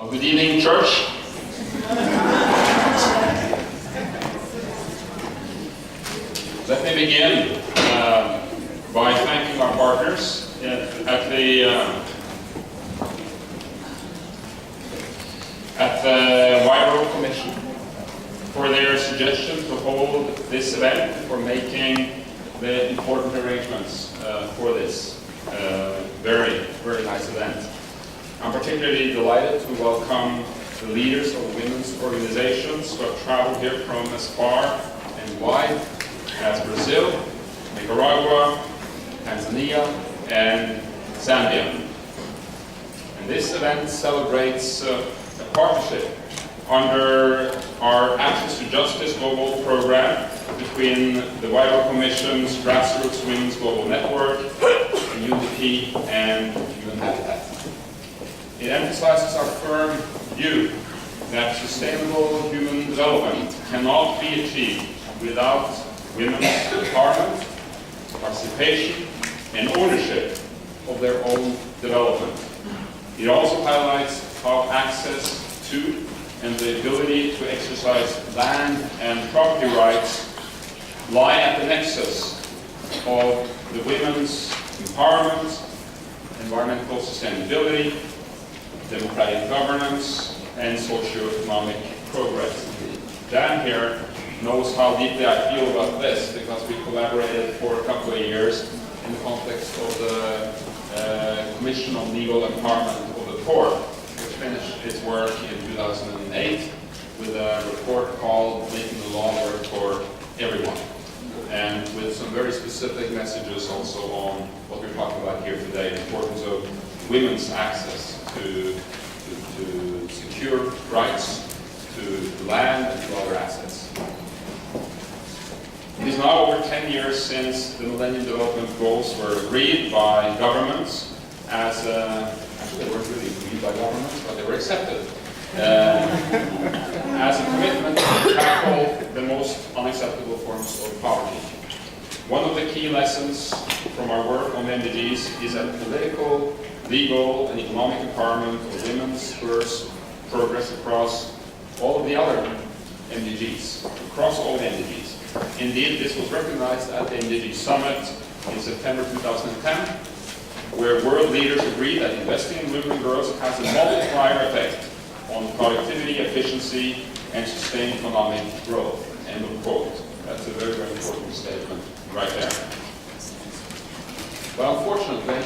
Well, good evening, church. Let me begin by thanking our partners at the Huairou Commission for their suggestion to hold this event, for making the important arrangements for this very, very nice event. I'm particularly delighted to welcome the leaders of women's organizations who have traveled here from as far and wide as Brazil, Nicaragua, Tanzania, and Zambia. And this event celebrates a partnership under our Access to Justice Global Program between the Huairou Commission's Grassroots Women's Global Network, and UNDP, and UN Habitat. It emphasizes our firm view that sustainable human development cannot be achieved without women's empowerment, participation, and ownership of their own development. It also highlights how access to and the ability to exercise land and property rights lie at the nexus of the women's empowerment, environmental sustainability, democratic governance, and socio-economic progress. Dan here knows how deeply I feel about this because we collaborated for a couple of years in the context of the Commission on Legal Empowerment of the Poor, which finished its work in 2008 with a report called Making the Law Work for Everyone, and with some very specific messages also on what we're talking about here today, the importance of women's access to secure rights, to land, and to other assets. It is now over 10 years since the Millennium Development Goals were agreed by governments as, actually they weren't really agreed by governments, but they were accepted as a commitment to tackle the most unacceptable forms of poverty. One of the key lessons from our work on the MDGs is that political, legal, and economic empowerment of women spurs progress across all of the other MDGs, across all the MDGs. Indeed, this was recognized at the MDG Summit in September 2010, where world leaders agreed that investing in women and girls has a multiplier effect on productivity, efficiency, and sustained economic growth. End of quote. That's a very, very important statement right there. But unfortunately,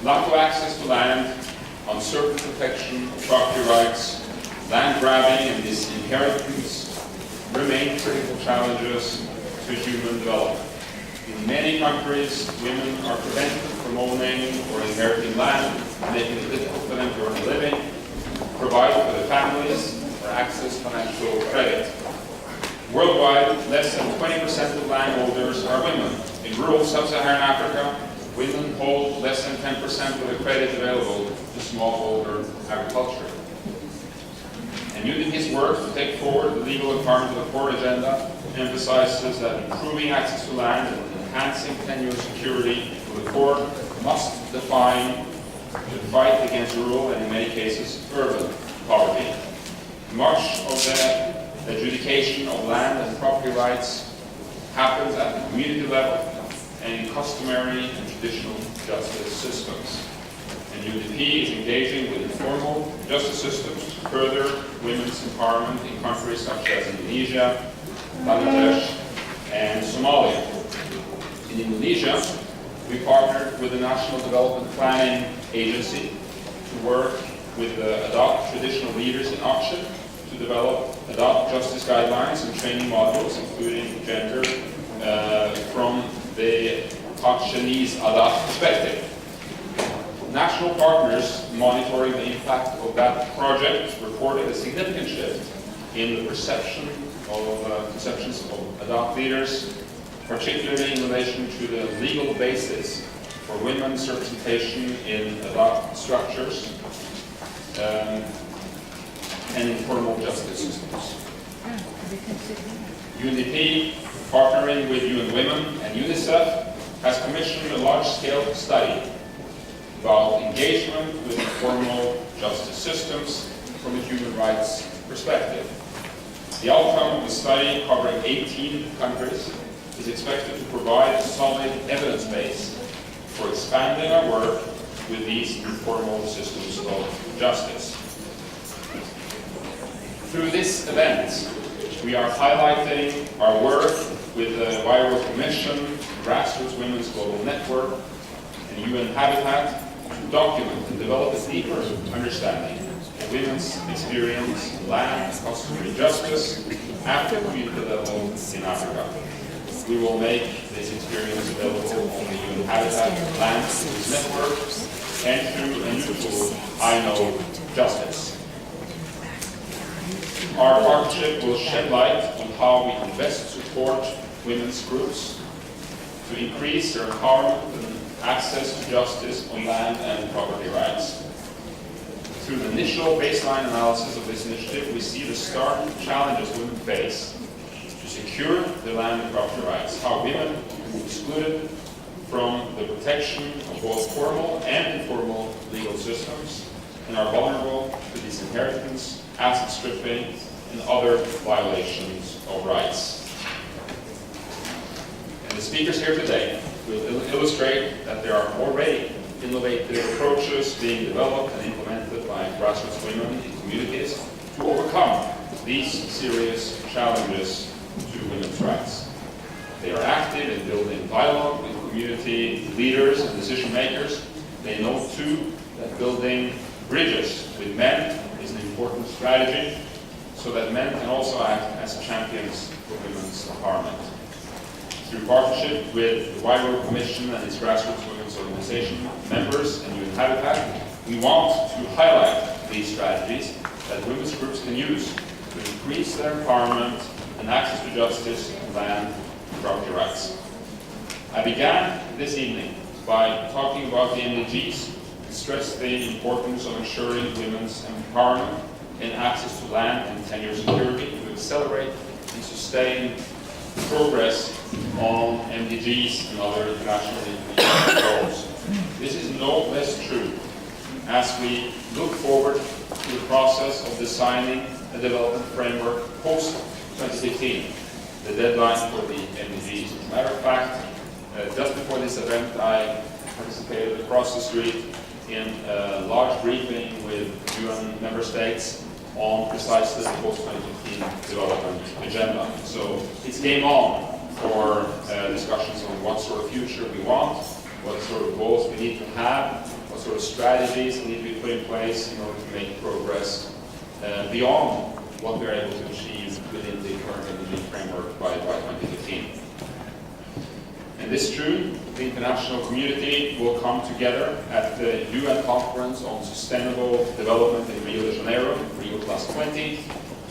lack of access to land, uncertain protection of property rights, land grabbing, and disinheritance remain critical challenges to human development. In many countries, women are prevented from owning or inheriting land, making it difficult for them to earn a living, provide for their families, or access financial credit. Worldwide, less than 20% of landholders are women. In rural sub-Saharan Africa, women hold less than 10% of the credit available to smallholder agriculture. And UNDP's work to take forward the legal empowerment of the poor agenda emphasizes that improving access to land and enhancing tenure security for the poor must define the fight against rural and, in many cases, urban poverty. Much of the adjudication of land and property rights happens at the community level and in customary and traditional justice systems. And UNDP is engaging with informal justice systems to further women's empowerment in countries such as Indonesia, Bangladesh, and Somalia. In Indonesia, we partnered with the National Development Planning Agency to work with the ADOPT traditional leaders in Aceh to develop ADOPT justice guidelines and training modules, including gender, from the Achenese ADOPT perspective. National partners monitoring the impact of that project reported a significant shift in the perceptions of ADOPT leaders, particularly in relation to the legal basis for women's representation in ADOPT structures and informal justice systems. UNDP, partnering with UN Women and UNICEF, has commissioned a large-scale study about engagement with informal justice systems from a human rights perspective. The outcome of the study, covering 18 countries, is expected to provide a solid evidence base for expanding our work with these informal systems of justice. Through this event, we are highlighting our work with the Huairou Commission, Grassroots Women's Global Network, and UN Habitat to document and develop a deeper understanding of women's experience in land and customary justice at the community level in Africa. We will make this experience available on the UN Habitat Land Systems Network and through a new tool, I Know Justice. Our partnership will shed light on how we can best support women's groups to increase their empowerment and access to justice on land and property rights. Through the initial baseline analysis of this initiative, we see the stark challenges women face to secure their land and property rights, how women are excluded from the protection of both formal and informal legal systems and are vulnerable to disinheritance, asset stripping, and other violations of rights. And the speakers here today will illustrate that there are already innovative approaches being developed and implemented by grassroots women in communities to overcome these serious challenges to women's rights. They are active in building dialogue with community leaders and decision makers. They know too that building bridges with men is an important strategy so that men can also act as champions for women's empowerment. Through partnership with the Huairou Commission and its grassroots women's organization members and UN Habitat, we want to highlight these strategies that women's groups can use to increase their empowerment and access to justice and land and property rights. I began this evening by talking about the MDGs and stressed the importance of ensuring women's empowerment and access to land and tenure security to accelerate and sustain progress on MDGs and other internationally agreed goals. This is no less true as we look forward to the process of designing a development framework post-2015, the deadline for the MDGs. As a matter of fact, just before this event, I participated across the street in a large briefing with UN member states on precisely the post-2015 development agenda. So it's game on for discussions on what sort of future we want, what sort of goals we need to have, what sort of strategies need to be put in place in order to make progress beyond what we're able to achieve within the current MDG framework by 2015. And this June, the international community will come together at the UN Conference on Sustainable Development in Rio de Janeiro, Rio +20,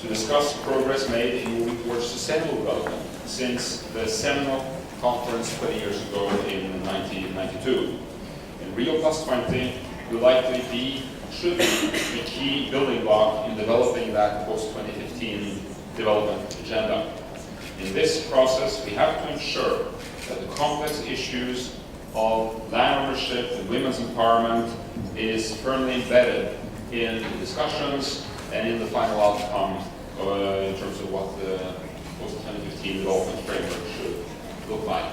to discuss progress made in moving towards sustainable development since the seminal conference 20 years ago in 1992. And Rio +20 will likely be, should be, a key building block in developing that post-2015 development agenda. In this process, we have to ensure that the complex issues of land ownership and women's empowerment is firmly embedded in the discussions and in the final outcome in terms of what the post-2015 development framework should look like.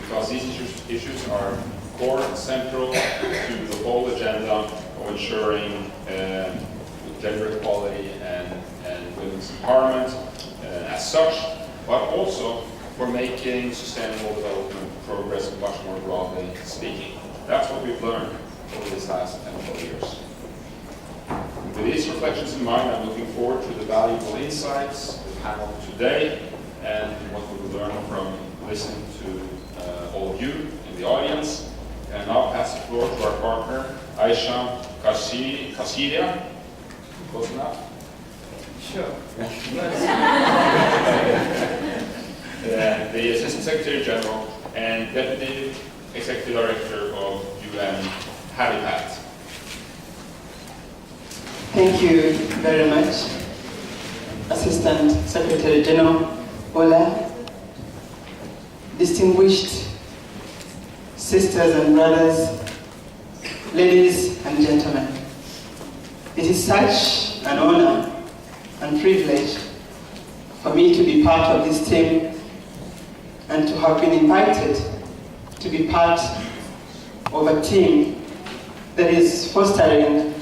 Because these issues are core and central to the whole agenda of ensuring gender equality and women's empowerment as such, but also for making sustainable development progress much more broadly speaking. That's what we've learned over these last 10 or 12 years. With these reflections in mind, I'm looking forward to the valuable insights of the panel today and what we will learn from listening to all of you in the audience. And now pass the floor to our partner, Aisha Kasiria. Close enough? Sure. The Assistant Secretary General and Deputy Executive Director of UN Habitat. Thank you very much, Assistant Secretary General Ola, distinguished sisters and brothers, ladies and gentlemen. It is such an honor and privilege for me to be part of this team and to have been invited to be part of a team that is fostering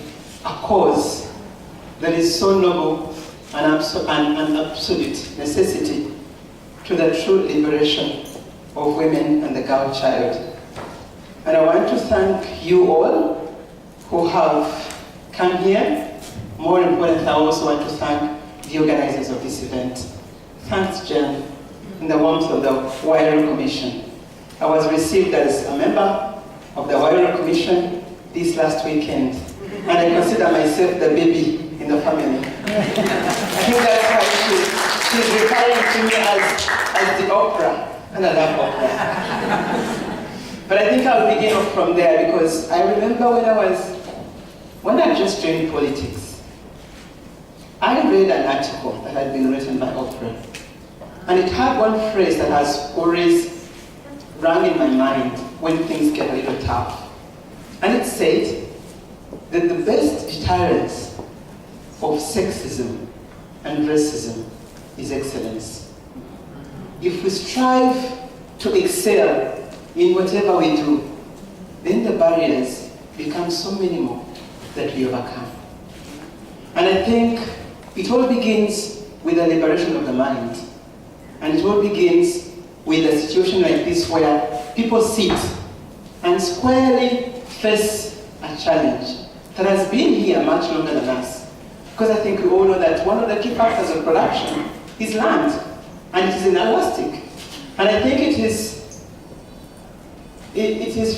a cause that is so noble and an absolute necessity to the true liberation of women and the girl child. And I want to thank you all who have come here. More importantly, I also want to thank the organizers of this event. Thanks, Jen, in the warmth of the Huairou Commission. I was received as a member of the Huairou Commission this last weekend, and I consider myself the baby in the family. I think that's why she's referring to me as the opera, and I love opera. But I think I'll begin off from there, because I remember when I just joined politics, I read an article that had been written by Oprah, and it had one phrase that has always rung in my mind when things get a little tough. And it said that the best deterrence of sexism and racism is excellence. If we strive to excel in whatever we do, then the barriers become so minimal that we overcome. And I think it all begins with the liberation of the mind. And it all begins with a situation like this where people sit and squarely face a challenge that has been here much longer than us. Because I think we all know that one of the key factors of production is land, and it is inelastic. And I think it is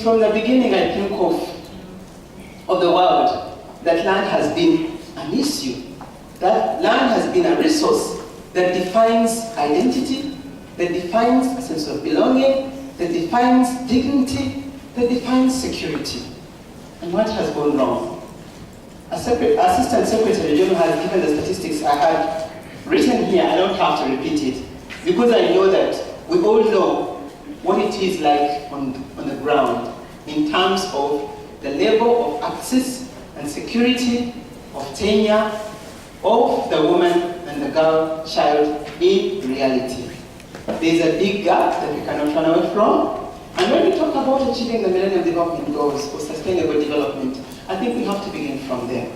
from the beginning, I think, of the world that land has been an issue. That land has been a resource that defines identity, that defines a sense of belonging, that defines dignity, that defines security. And what has gone wrong? Assistant Secretary General has given the statistics I had written here. I don't have to repeat it, because I know that we all know what it is like on the ground in terms of the level of access and security, of tenure, of the woman and the girl child in reality. There's a big gap that we cannot run away from. And when we talk about achieving the Millennium Development Goals or sustainable development, I think we have to begin from there.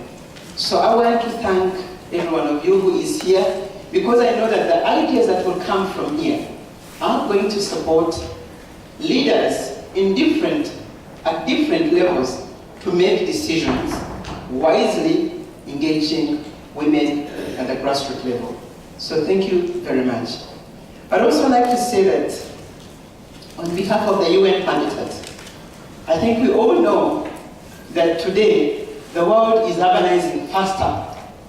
So I want to thank every one of you who is here, because I know that the ideas that will come from here are going to support leaders at different levels to make decisions wisely, engaging women at the grassroots level. So thank you very much. I'd also like to say that on behalf of the UN Habitat, I think we all know that today the world is urbanizing faster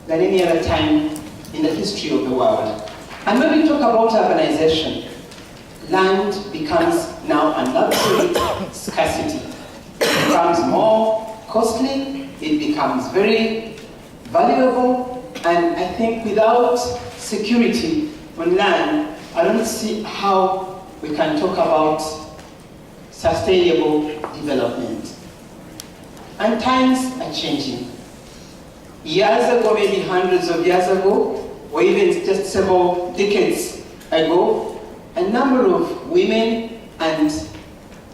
than any other time in the history of the world. And when we talk about urbanization, land becomes now an absolute scarcity. It becomes more costly, it becomes very valuable, and I think without security on land, I don't see how we can talk about sustainable development. And times are changing. Years ago, maybe hundreds of years ago, or even just several decades ago, a number of women and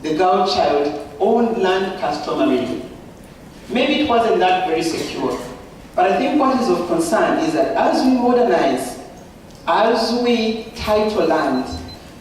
the girl child owned land customarily. Maybe it wasn't that very secure, but I think what is of concern is that as we modernize, as we title land,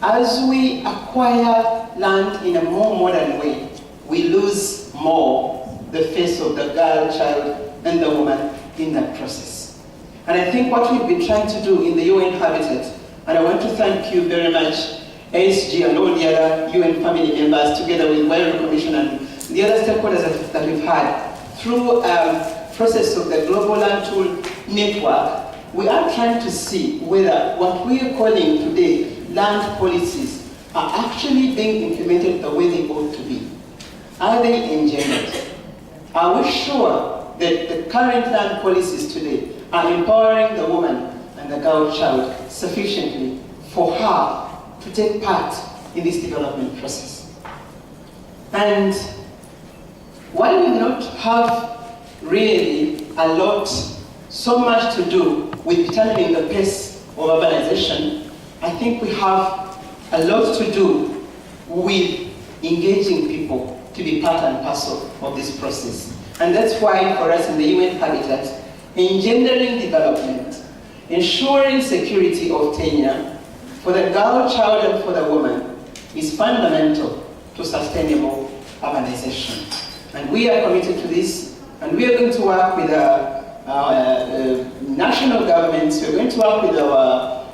as we acquire land in a more modern way, we lose more the face of the girl child and the woman in that process. And I think what we've been trying to do in the UN Habitat, and I want to thank you very much, ASG and all the other UN family members, together with Huairou Commission and the other stakeholders that we've had, through process of the Global Land Tool Network, we are trying to see whether what we are calling today land policies are actually being implemented the way they ought to be. Are they engendered? Are we sure that the current land policies today are empowering the woman and the girl child sufficiently for her to take part in this development process? And while we do not have really so much to do with determining the pace of urbanization. I think we have a lot to do with engaging people to be part and parcel of this process. And that's why for us in the UN Habitat, engendering development, ensuring security of tenure for the girl, child, and for the woman is fundamental to sustainable urbanization. And we are committed to this, and we are going to work with our national governments, we're going to work with our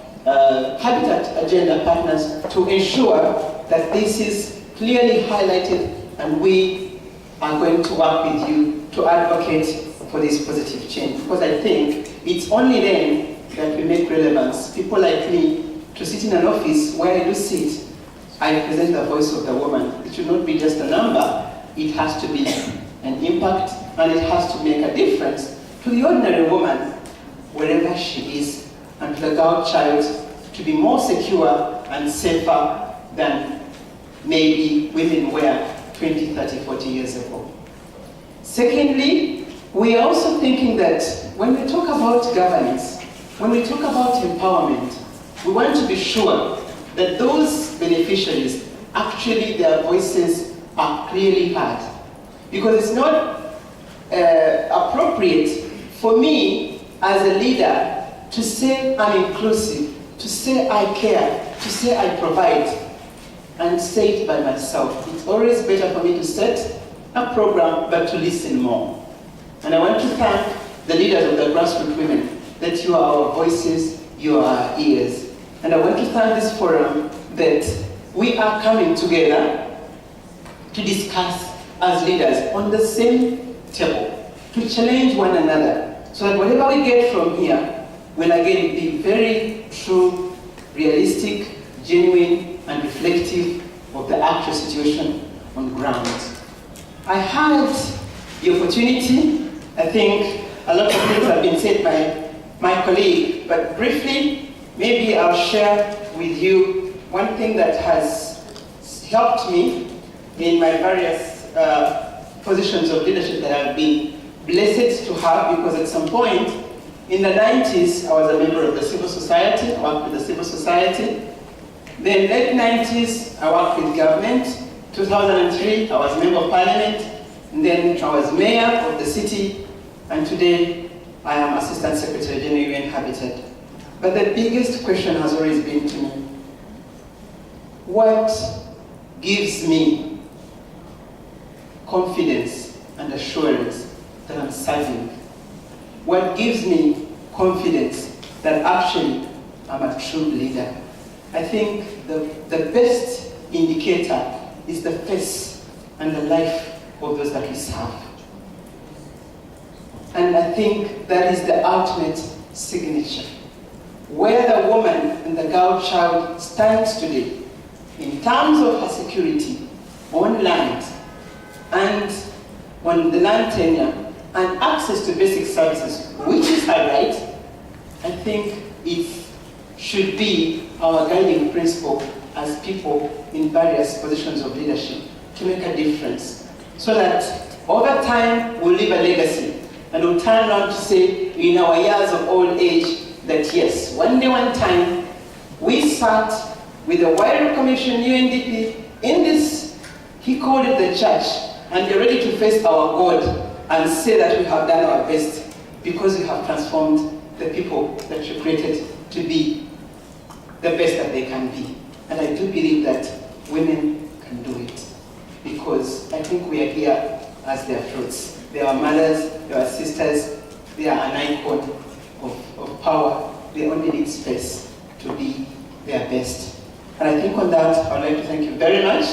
Habitat Agenda partners to ensure that this is clearly highlighted, and we are going to work with you to advocate for this positive change. Because I think it's only then that we make relevance. People like me, to sit in an office where I do sit, I present the voice of the woman. It should not be just a number. It has to be an impact, and it has to make a difference to the ordinary woman, wherever she is, and to the girl child to be more secure and safer than maybe women were 20, 30, 40 years ago. Secondly, we are also thinking that when we talk about governance, when we talk about empowerment, we want to be sure that those beneficiaries, actually their voices are clearly heard. Because it's not appropriate for me as a leader to say I'm inclusive, to say I care, to say I provide, and say it by myself. It's always better for me to set a program, but to listen more. And I want to thank the leaders of the grassroots women, that you are our voices, you are our ears. And I want to thank this forum that we are coming together to discuss as leaders on the same table, to challenge one another, so that whatever we get from here will again be very true, realistic, genuine, and reflective of the actual situation on ground. I had the opportunity, I think a lot of things have been said by my colleague, but briefly, maybe I'll share with you one thing that has helped me in my various positions of leadership that I've been blessed to have, because at some point in the 90s, I was a member of the civil society, I worked with the civil society. Then late 90s, I worked with government. 2003, I was member of parliament. And then I was mayor of the city. And today, I am Assistant Secretary General UN Habitat. But the biggest question has always been to me, what gives me confidence and assurance that I'm serving? What gives me confidence that actually I'm a true leader? I think the best indicator is the face and the life of those that we serve. And I think that is the ultimate signature. Where the woman and the girl child stands today, in terms of her security on land and on the land tenure and access to basic services, which is her right, I think it should be our guiding principle as people in various positions of leadership to make a difference, so that over time we'll leave a legacy and we'll turn around to say in our years of old age that yes, one day, one time, we sat with the Huairou Commission, UNDP, in this, he called it the church, and we're ready to face our God and say that we have done our best because we have transformed the people that you created to be the best that they can be. And I do believe that women can do it, because I think we are here as their fruits. They are mothers, they are sisters, they are an icon of power. They only need space to be their best. And I think on that, I'd like to thank you very much.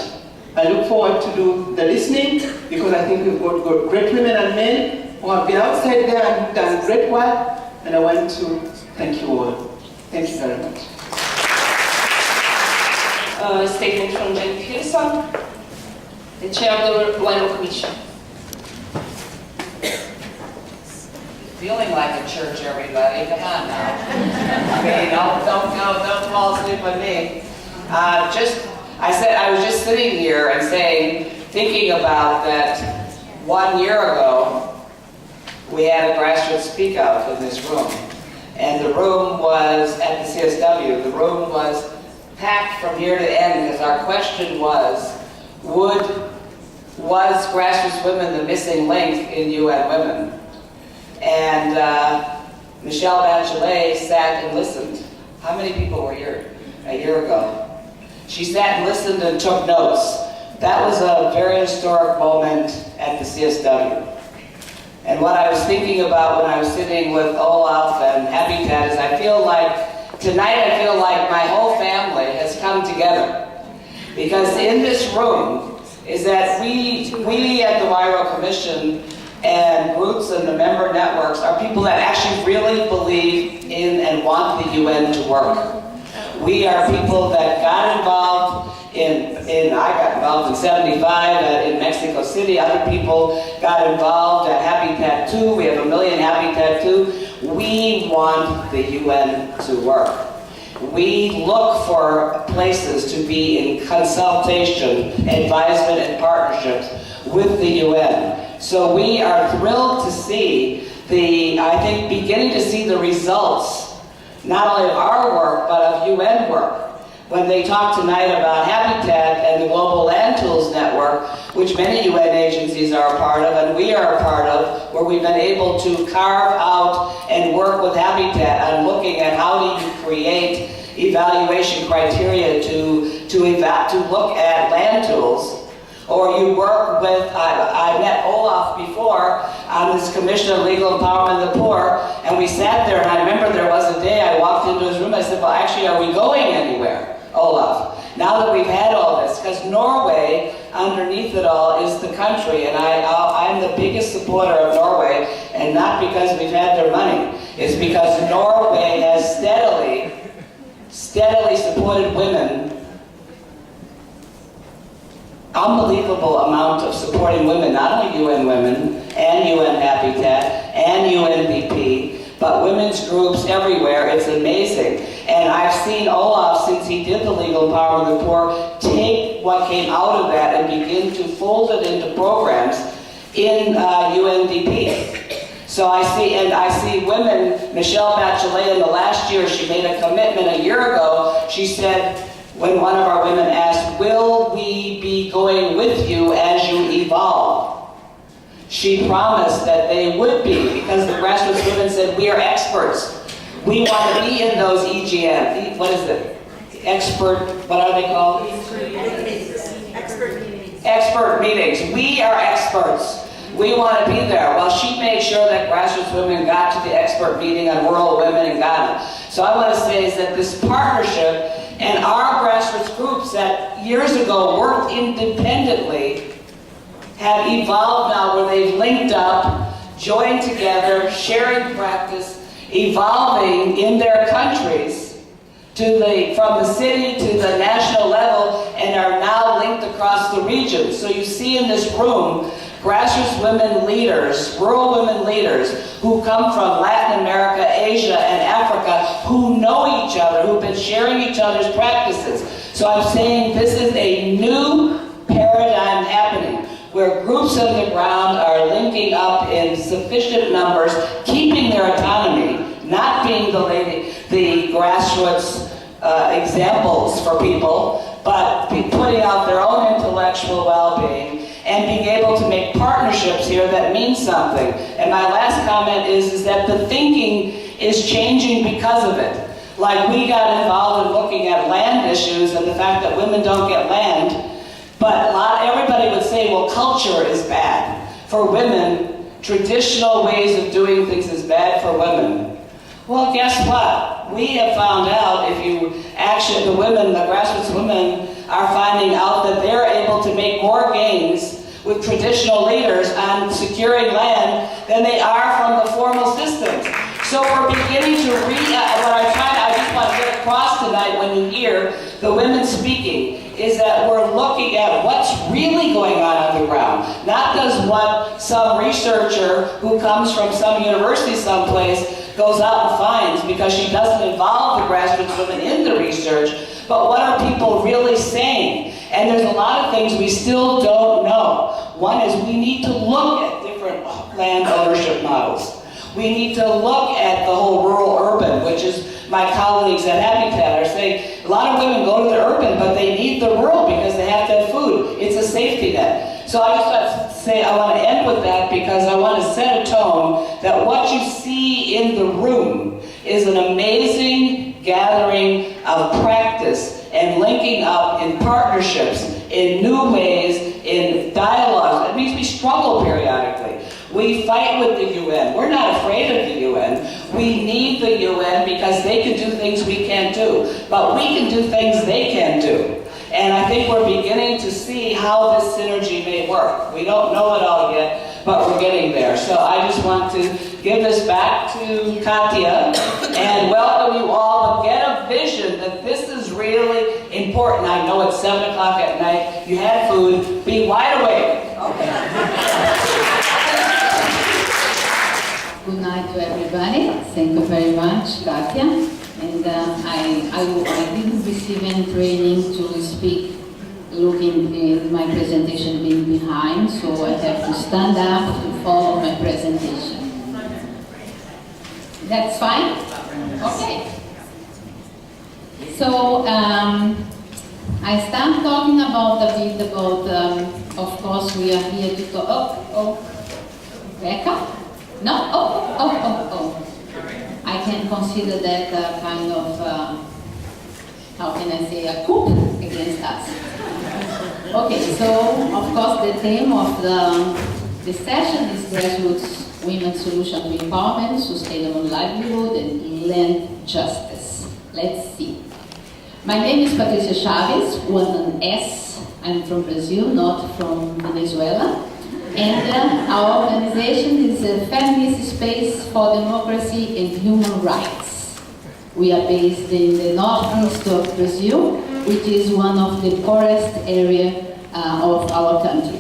I look forward to do the listening, because I think we've got great women and men who have been outside there and done great work, and I want to thank you all. Thank you very much. A statement from Jen Pearson, the chair of the Huairou Commission. Feeling like a church, everybody. Come on now. I mean, don't fall asleep on me. I was just sitting here and thinking about that 1 year ago, we had a grassroots speak out in this room. And the room was at the CSW. The room was packed from here to end because our question was grassroots women the missing link in UN Women? And Michelle Bachelet sat and listened. How many people were here a year ago? She sat and listened and took notes. That was a very historic moment at the CSW. And what I was thinking about when I was sitting with Olaf and Habitat is tonight I feel like my whole family has come together. Because in this room is that we at the Huairou Commission and Roots and the member networks are people that actually really believe in and want the UN to work. We are people that got involved I got involved in 75 in Mexico City. Other people got involved at Habitat 2. We have 1 million Habitat 2. We want the UN to work. We look for places to be in consultation, advisement, and partnerships with the UN. So we are thrilled to see beginning to see the results, not only of our work, but of UN work. When they talk tonight about Habitat and the Global Land Tools Network, which many UN agencies are a part of, and we are a part of, where we've been able to carve out and work with Habitat on looking at how do you create evaluation criteria to look at land tools. Or you work with, I met Olaf before on this Commission of Legal Empowerment of the Poor, and we sat there, and I remember there was a day I walked into his room, I said, well, actually, are we going anywhere, Olaf? Now that we've had all this, because Norway, underneath it all, is the country, and I'm the biggest supporter of Norway, and not because we've had their money, it's because Norway has steadily supported women. Unbelievable amount of supporting women, not only UN Women and UN Habitat and UNDP, but women's groups everywhere. It's amazing. And I've seen Olaf, since he did the Legal Empowerment of the Poor, take what came out of that and begin to fold it into programs in UNDP. So I see women, Michelle Bachelet in the last year, she made a commitment a year ago. She said, when one of our women asked, will we be going with you as you evolve? She promised that they would be, because the grassroots women said, we are experts. We want to be in those EGM, what is it? What are they called? Expert meetings. Expert meetings. We are experts. We want to be there. Well, she made sure that grassroots women got to the expert meeting on rural women in Ghana. So I want to say is that this partnership and our grassroots groups that years ago worked independently have evolved now where they've linked up, joined together, sharing practice, evolving in their countries from the city to the national level, and are now linked across the region. So you see in this room grassroots women leaders, rural women leaders who come from Latin America, Asia, and Africa, who know each other, who've been sharing each other's practices. So I'm saying this is a new paradigm happening, where groups on the ground are linking up in sufficient numbers, keeping their autonomy, not being the grassroots examples for people, but putting out their own intellectual well-being, and being able to make partnerships here that mean something. And my last comment is that the thinking is changing because of it. Like, we got involved in looking at land issues and the fact that women don't get land, but everybody would say, well, culture is bad. For women, traditional ways of doing things is bad for women. Well, guess what? We have found out the grassroots women are finding out that they're able to make more gains with traditional leaders on securing land than they are from the formal systems. So we're beginning to I just want to get across tonight when you hear the women speaking, is that we're looking at what's really going on the ground. Not just what some researcher who comes from some university someplace goes out and finds, because she doesn't involve the grassroots women in the research, but what are people really saying? And there's a lot of things we still don't know. One is we need to look at different land ownership models. We need to look at the whole rural-urban, which is my colleagues at Habitat are saying, a lot of women go to the urban, but they need the rural because they have to have food. It's a safety net. So I just want to say, I want to end with that because I want to set a tone that what you see in the room is an amazing gathering of practice and linking up in partnerships, in new ways, in dialogues. That means we struggle periodically. We fight with the UN. We're not afraid of the UN. We need the UN because they can do things we can't do. But we can do things they can't do. And I think we're beginning to see how this synergy may work. We don't know it all yet, but we're getting there. So I just want to give this back to Katya and welcome you all, but get a vision that this is really important. I know it's 7 o'clock at night. You had food. Be wide awake. Good night to everybody. Thank you very much, Katya. And I didn't receive any training to speak looking at my presentation being behind, so I have to stand up to follow my presentation. That's fine? Okay. So I start talking about a bit about, of course, we are here to talk. Becca? No? Oh. I can consider that kind of, how can I say, a coup against us. Okay, so of course the theme of the session is grassroots women solution to empowerment, sustainable livelihood, and land justice. Let's see. My name is Patricia Chaves, with an S. I'm from Brazil, not from Venezuela. And our organization is a feminist space for democracy and human rights. We are based in the northeast of Brazil, which is one of the poorest areas of our country.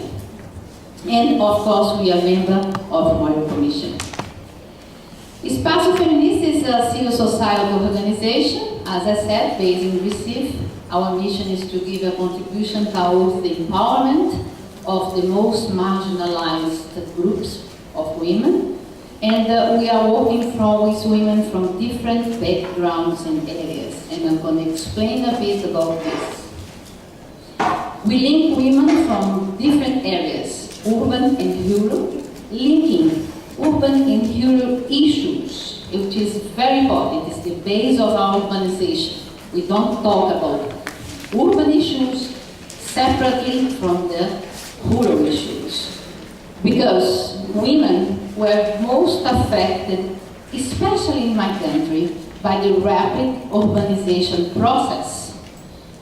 And of course, we are member of the Huairou Commission. Espaço Feminista is a civil society organization, as I said, based in Recife. Our mission is to give a contribution towards the empowerment of the most marginalized groups of women, and we are working with women from different backgrounds and areas, and I'm going to explain a bit about this. We link women from different areas, urban and rural, linking urban and rural issues, which is very important. It's the base of our organization. We don't talk about urban issues separately from the rural issues, because women were most affected, especially in my country, by the rapid urbanization process,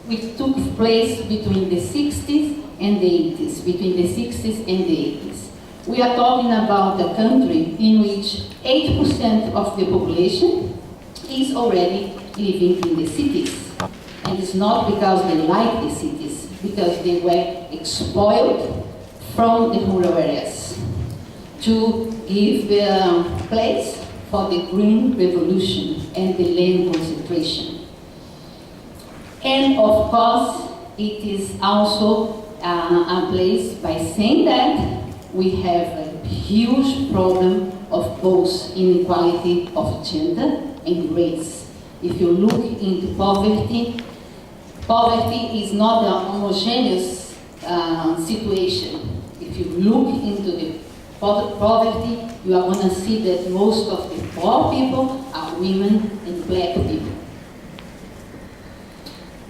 which took place between the 60s and the 80s, between the 60s and the 80s. We are talking about a country in which 8% of the population is already living in the cities. And it's not because they like the cities, because they were exploited from the rural areas to give place for the green revolution and the land concentration. And of course, it is also a place, by saying that, we have a huge problem of both inequality of gender and race. If you look into poverty, poverty is not a homogeneous situation. If you look into the poverty, you are going to see that most of the poor people are women and black people.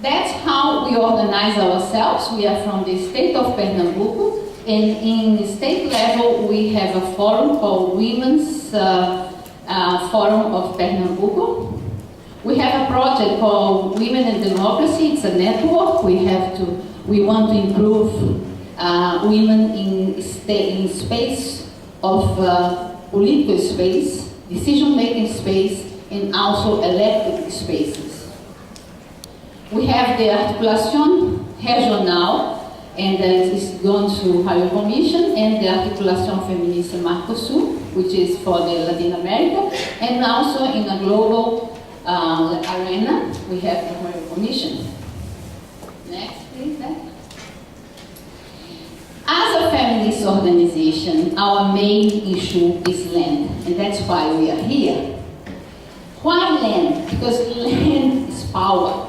That's how we organize ourselves. We are from the state of Pernambuco, and in the state level we have a forum called Women's Forum of Pernambuco. We have a project called Women and Democracy. It's a network. We want to improve women in space of political space, decision-making space, and also elected spaces. We have the Articulación Regional, and it's gone to Huairou Commission, and the Articulación Feminista Mercosul, which is for the Latin America, and also in a global arena, we have the Huairou Commission. Next, please. As a feminist women's organization, our main issue is land, and that's why we are here. Why land? Because land is power.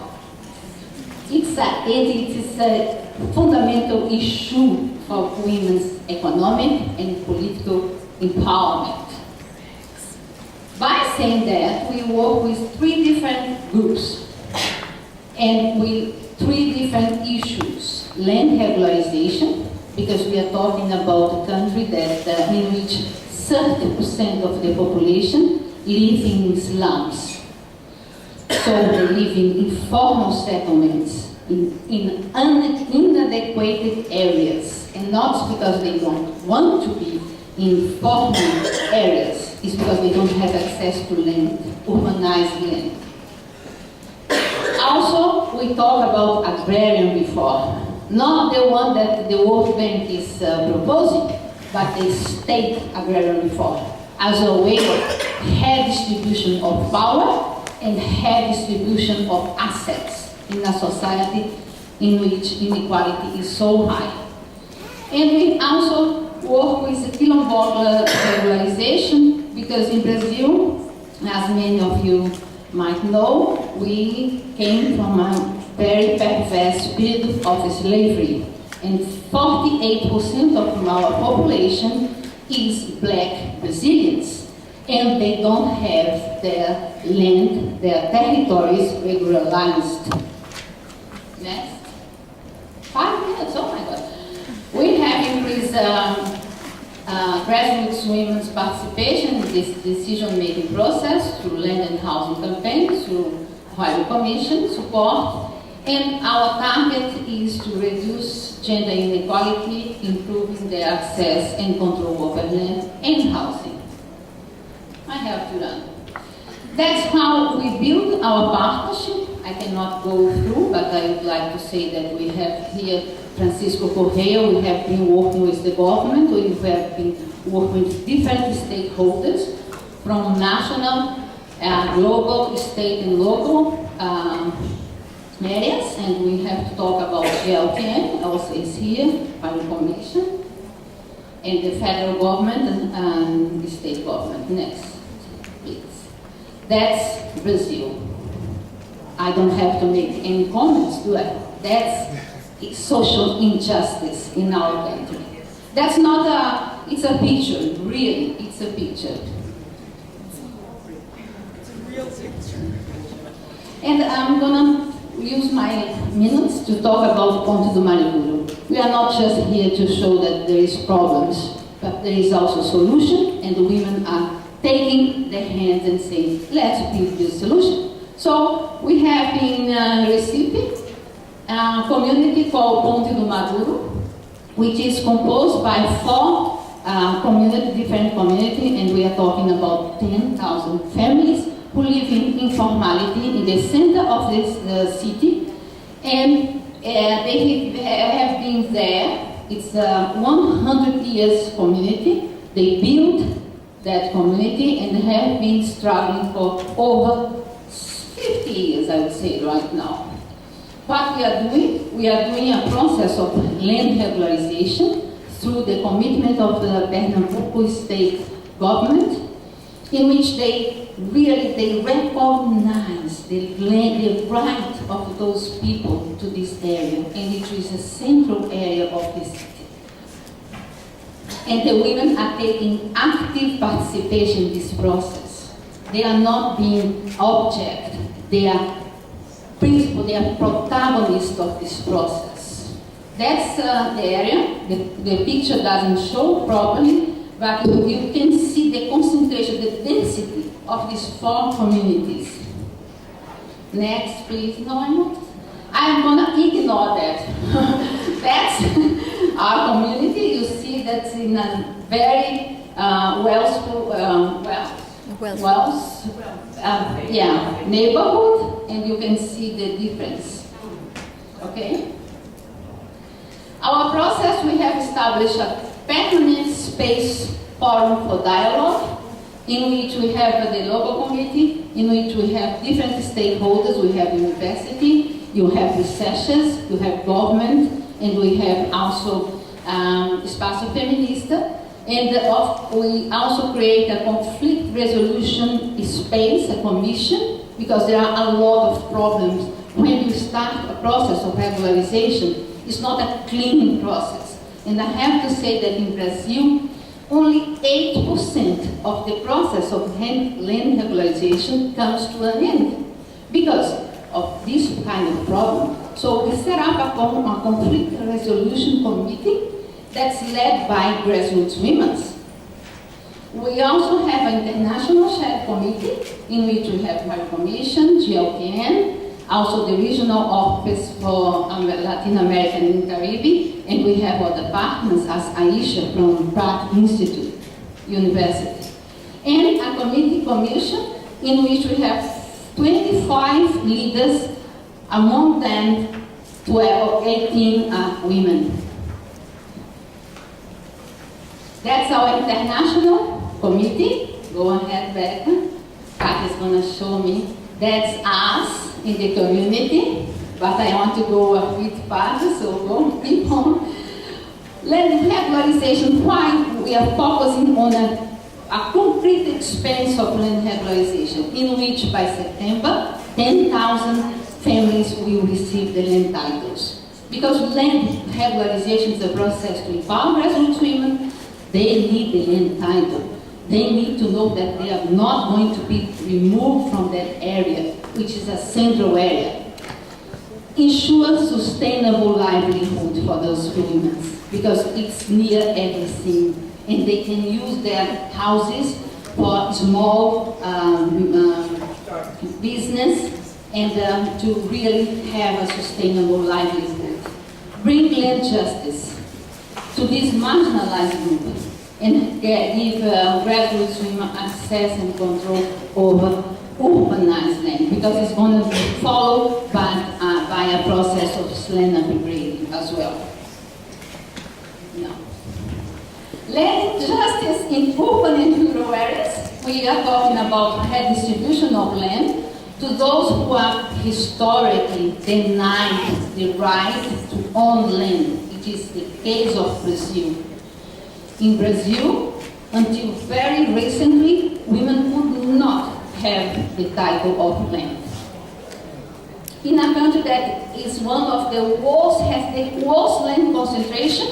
It is a fundamental issue for women's economic and political empowerment. By saying that, we work with 3 different groups and with 3 different issues. Land regularization, because we are talking about a country that in which 30% of the population live in slums. So they live in informal settlements, in inadequate areas, and not because they don't want to be in formal areas, it's because they don't have access to land, urbanized land. Also, we talked about agrarian reform. Not the one that the World Bank is proposing, but the state agrarian reform as a way of fair distribution of power and fair distribution of assets in a society in which inequality is so high. And we also work with the quilombola regularization, because in Brazil, as many of you might know, we came from a very perverse period of slavery, and 48% of our population is black Brazilians, and they don't have their land, their territories regularized. Next. 5 minutes, oh my God. We have increased grassroots women's participation in this decision-making process through land and housing campaigns, through Huairou Commission support, and our target is to reduce gender inequality, improving the access and control over land and housing. I have to run. That's how we build our partnership. I cannot go through, but I would like to say that we have here Francisco Correa. We have been working with the government. We have been working with different stakeholders from national, global, state, and local areas, and we have to talk about GLTN, also is here, Huairou Commission, and the federal government and the state government. Next, please. That's Brazil. I don't have to make any comments, do I? That's social injustice in our country. That's not it's a picture, really, it's a picture. It's a real picture. And I'm gonna use my minutes to talk about Ponte do Mariguru. We are not just here to show that there is problems, but there is also solution, and the women are taking their hands and saying, let's build this solution. So we have in Recife a community called Ponte do Maduro, which is composed by 4 different communities, and we are talking about 10,000 families who live in informality in the center of this city, and they have been there. It's a 100 years community. They built that community and have been struggling for over 50 years, I would say, right now. What we are doing a process of land regularization through the commitment of the Pernambuco state government, in which they recognize the right of those people to this area, and it is a central area of the city. And the women are taking active participation in this process. They are not being object, they are principal, they are protagonists of this process. That's the area. The picture doesn't show properly, but you can see the concentration, the density of these 4 communities. Next, please. No, I'm gonna ignore that. That's our community. You see that's in a very neighborhood, and you can see the difference. Okay? Our process, we have established a permanent space forum for dialogue, in which we have the local committee, in which we have different stakeholders. We have university, you have researchers, you have government, and we have also Espaço Feminista, and we also create a conflict resolution space, a commission, because there are a lot of problems. When you start a process of regularization, it's not a clean process. And I have to say that in Brazil, only 8% of the process of land regularization comes to an end because of this kind of problem. So we set up a conflict resolution committee that's led by grassroots women. We also have an international shared committee in which we have High Commission, GLPN, also the regional office for Latin America and Caribbean, and we have other partners as Aisha from Pratt Institute University. And a committee commission in which we have 25 leaders, among them 12 or 18 are women. That's our international committee. Go ahead, Becca. Kat is going to show me. That's us in the community, but I want to go a bit further, so go keep on. Land regularization, why we are focusing on a concrete expense of land regularization, in which by September, 10,000 families will receive the land titles. Because land regularization is a process to empower grassroots women, they need the land title. They need to know that they are not going to be removed from that area, which is a central area. Ensure sustainable livelihood for those women, because it's near everything, and they can use their houses for small business and to really have a sustainable livelihood. Bring land justice to this marginalized group and give grassroots women access and control over urbanized land, because it's going to be followed by a process of land upgrading as well. No. Land justice in urban and rural areas. We are talking about redistribution of land to those who are historically denied the right to own land, which is the case of Brazil. In Brazil, until very recently, women could not have the title of land. In a country that is one of the worst, has the worst land concentration,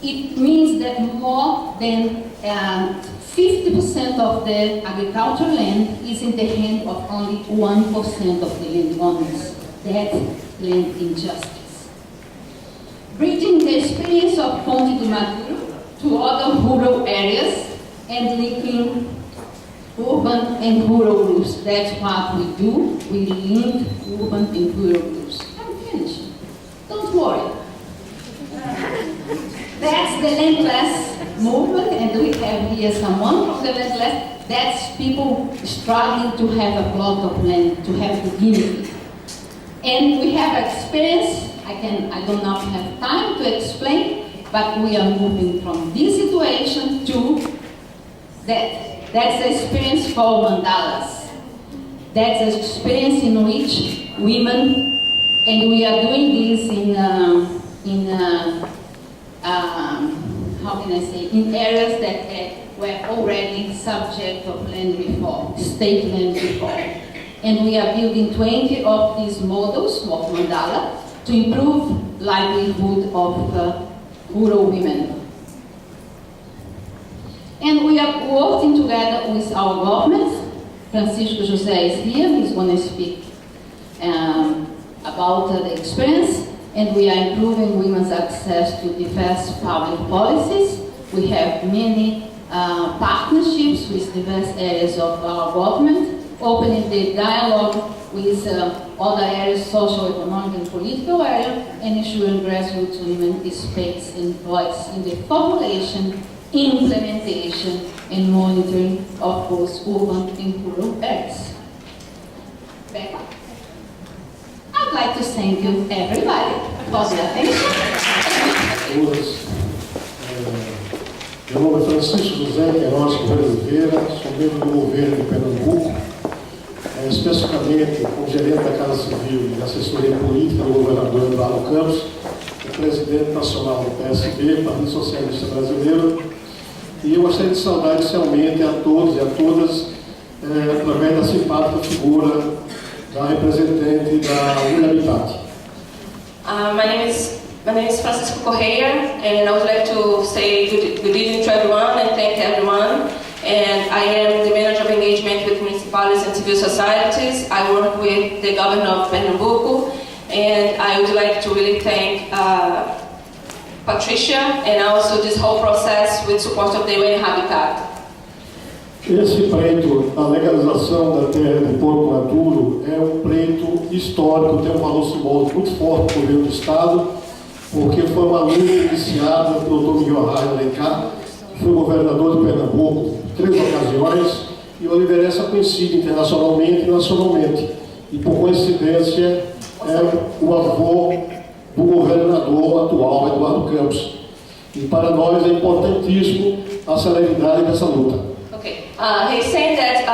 it means that more than 50% of the agricultural land is in the hand of only 1% of the landowners. That's land injustice. Bridging the experience of Ponte do Maduro to other rural areas and linking urban and rural groups. That's what we do. We link urban and rural groups. I'm finished. Don't worry. That's the landless movement, and we have here someone from the landless. That's people struggling to have a plot of land, to have dignity. And we have experience. I do not have time to explain, but we are moving from this situation to that. That's the experience called mandalas. That's the experience in which women, and we are doing this how can I say, in areas that were already subject of land reform, state land reform. And we are building 20 of these models of mandala to improve livelihood of rural women. And we are working together with our government. Francisco José is here, he's going to speak about the experience. And we are improving women's access to diverse public policies. We have many partnerships with diverse areas of our government, opening the dialogue with other areas, social, economic, and political area, and ensuring grassroots women space and voice in the formulation, implementation, and monitoring of both urban and rural areas. Becca? I'd like to thank you, everybody, for the attention. Meu nome é Francisco José Queiroz Oliveira, sou membro do governo de Pernambuco, especificamente como gerente da Casa Civil e assessoria política do governador Eduardo Campos, o presidente nacional do PSB, Partido Socialista Brasileiro, e eu gostaria de saudar inicialmente a todos e a todas, através da simpática figura da representante da UNDP. My name is Francisco Correia, and I would like to say good evening to everyone and thank everyone. And I am the manager of engagement with municipalities and civil societies. I work with the governor of Pernambuco, and I would like to really thank Patricia and also this whole process with support of the UN Habitat. Esse pleito, a legalização da terra de porco naturo, é um pleito histórico, tem um valor simbólico muito forte no governo do Estado, porque foi uma luta iniciada pelo Dr. Huairou, que foi governador de Pernambuco em 3 ocasiões, e o liderança é conhecido internacionalmente e nacionalmente. E por coincidência, é o avô do governador atual, Eduardo Campos. E para nós é importantíssimo a celeridade dessa luta. Okay, he's saying that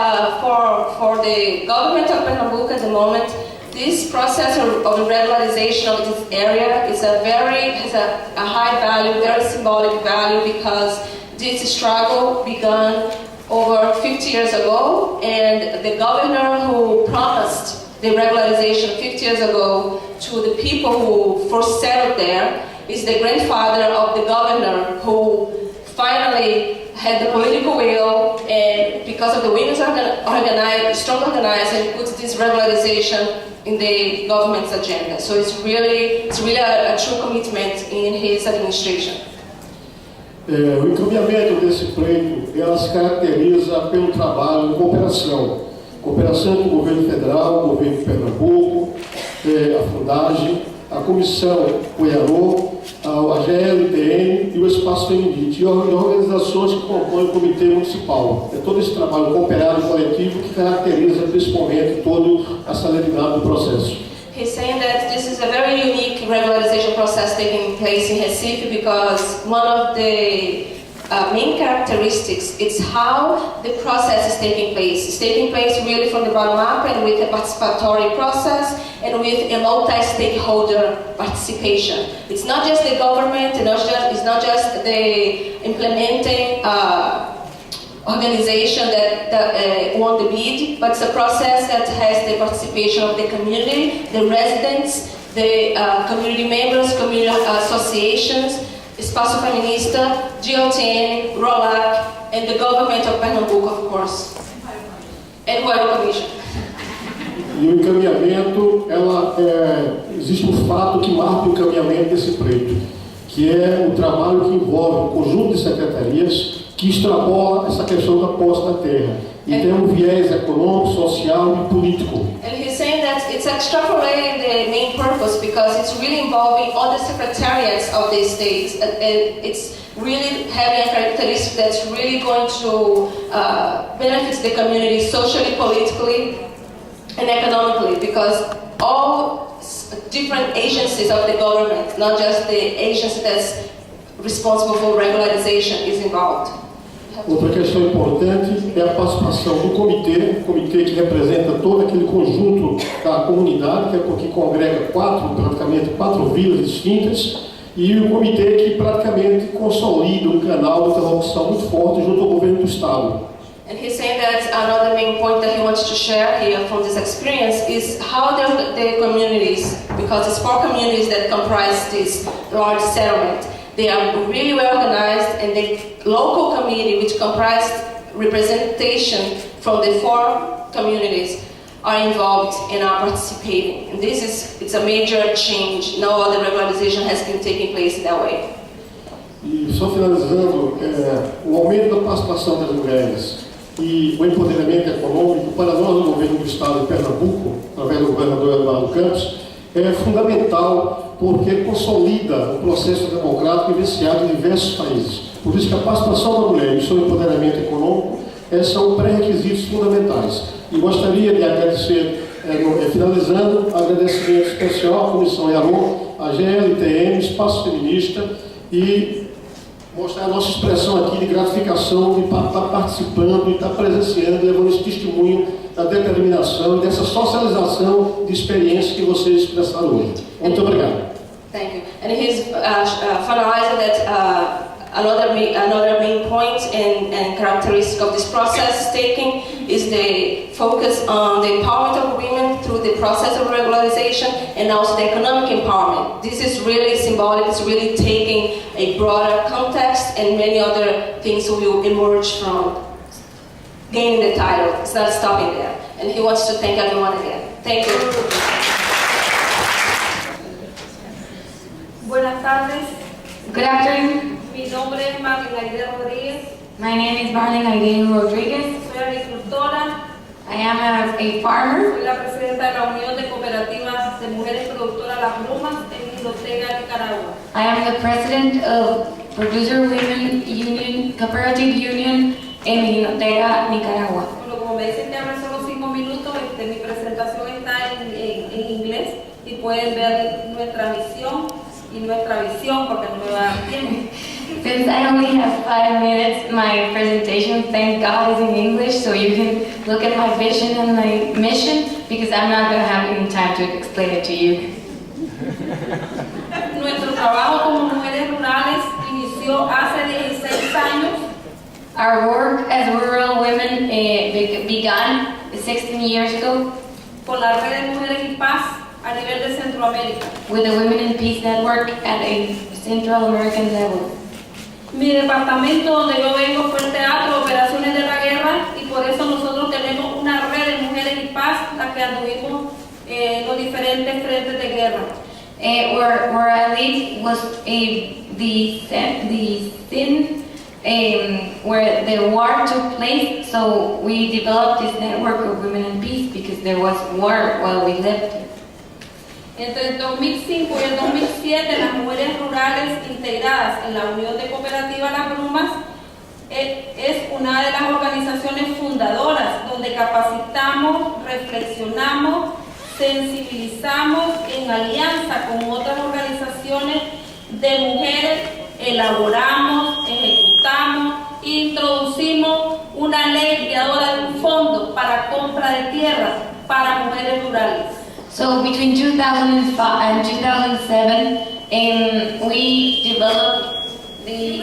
for the government of Pernambuco at the moment, this process of regularization of this area is has a high value, very symbolic value, because this struggle began over 50 years ago, and the governor who promised the regularization 50 years ago to the people who first settled there is the grandfather of the governor who finally had the political will, and because of the women's strong organized, and put this regularization in the government's agenda. So it's really a true commitment in his administration. O encaminhamento desse pleito, ela se caracteriza pelo trabalho em cooperação entre o governo federal, o governo de Pernambuco, a Fundagem, a Comissão Huairou, a GLTN e o Espaço Feminista, e organizações que compõem o Comitê Municipal. É todo esse trabalho cooperado coletivo que caracteriza principalmente toda a celeridade do processo. He's saying that this is a very unique regularization process taking place in Recife, because one of the main characteristics is how the process is taking place. It's taking place really from the bottom up and with a participatory process and with a multi-stakeholder participation. It's not just the government, it's not just the implementing organization that won the bid, but it's a process that has the participation of the community, the residents, the community members, community associations, Espaço Feminista, GLTN, ROLAC, and the government of Pernambuco, of course, and Huairou Commission. E o encaminhamento, existe um fato que marca o encaminhamento desse pleito, que é o trabalho que envolve um conjunto de secretarias que extrapola essa questão da posse da terra e tem um viés econômico, social e político. And he's saying that it's extrapolating the main purpose because it's really involving all the secretariats of the states, and it's really having a characteristic that's really going to benefit the community socially, politically, and economically, because all different agencies of the government, not just the agency that's responsible for regularization, is involved. Outra questão importante é a participação do comitê que representa todo aquele conjunto da comunidade, que congrega praticamente quatro vilas distintas, e o comitê que praticamente consolida um canal de interlocução muito forte junto ao governo do Estado. And he's saying that another main point that he wants to share here from this experience is how the communities, because it's 4 communities that comprise this large settlement, they are really well organized, and the local committee, which comprised representation from the 4 communities, are involved and are participating. And it's a major change. No other regularization has been taking place in that way. E só finalizando, o aumento da participação das mulheres e o empoderamento econômico para nós no governo do Estado de Pernambuco, através do governador Eduardo Campos, é fundamental porque consolida o processo democrático iniciado em diversos países. Por isso que a participação da mulher e o seu empoderamento econômico são pré-requisitos fundamentais. E gostaria de agradecer, finalizando, agradecimento especial à Comissão Huairou, à GLTN, Espaço Feminista, e mostrar a nossa expressão aqui de gratificação de estar participando e estar presenciando, levando esse testemunho da determinação e dessa socialização de experiências que vocês expressaram hoje. Muito obrigado. Thank you. And he's finalized that another main point and characteristic of this process taking is the focus on the empowerment of women through the process of regularization and also the economic empowerment. This is really symbolic, it's really taking a broader context, and many other things will emerge from gaining the title. It's not stopping there. And he wants to thank everyone again. Thank you. Buenas tardes. Good afternoon. Mi nombre es Marlene Aide Rodríguez. My name is Marlene Aide Rodriguez. Soy agricultora. I am a farmer. Soy la presidenta de la Unión de Cooperativas de Mujeres Productoras Las Brumas en Minotega, Nicaragua. I am the president of Producer Women Union, Cooperative Union en Minotega, Nicaragua. Bueno, como me dicen que hablé solo 5 minutos, mi presentación está en inglés y pueden ver nuestra misión y nuestra visión porque no me va a dar tiempo. Since I only have 5 minutes, my presentation, thank God, is in English, so you can look at my vision and my mission, because I'm not going to have any time to explain it to you. Nuestro trabajo como mujeres rurales inició hace 16 años. Our work as rural women began 16 years ago con la Red de Mujeres y Paz a nivel de Centroamérica. With the Women in Peace Network at a Central American level. Mi departamento donde yo vengo fue el Teatro de Operaciones de la Guerra y por eso nosotros tenemos una red de mujeres y paz, la que anduvimos en los diferentes frentes de guerra. Where I live was the scene where the war took place, so we developed this network of Women in Peace because there was war while we lived. Entre el 2005 y el 2007, las mujeres rurales integradas en la Unión de Cooperativas Las Brumas es una de las organizaciones fundadoras donde capacitamos, reflexionamos, sensibilizamos en alianza con otras organizaciones de mujeres, elaboramos, ejecutamos, introducimos una ley creadora de un fondo para compra de tierras para mujeres rurales. So between 2005 and 2007, we developed the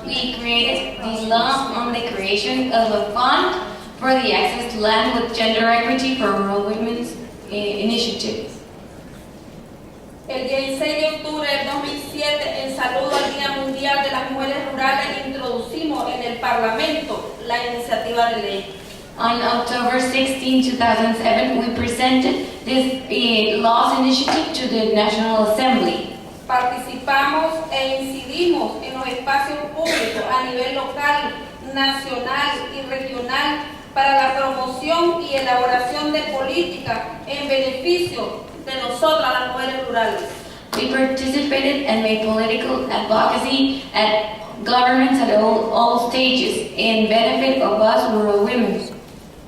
we created the law on the creation of a fund for the access to land with gender equity for rural women's initiative. El 16 de octubre del 2007, en saludo al Día Mundial de las Mujeres Rurales, introducimos en el Parlamento la iniciativa de ley. On October 16, 2007, we presented this laws initiative to the National Assembly. Participamos e incidimos en los espacios públicos a nivel local, nacional y regional para la promoción y elaboración de políticas en beneficio de nosotras las mujeres rurales. We participated and made political advocacy at governments at all stages in benefit of us rural women.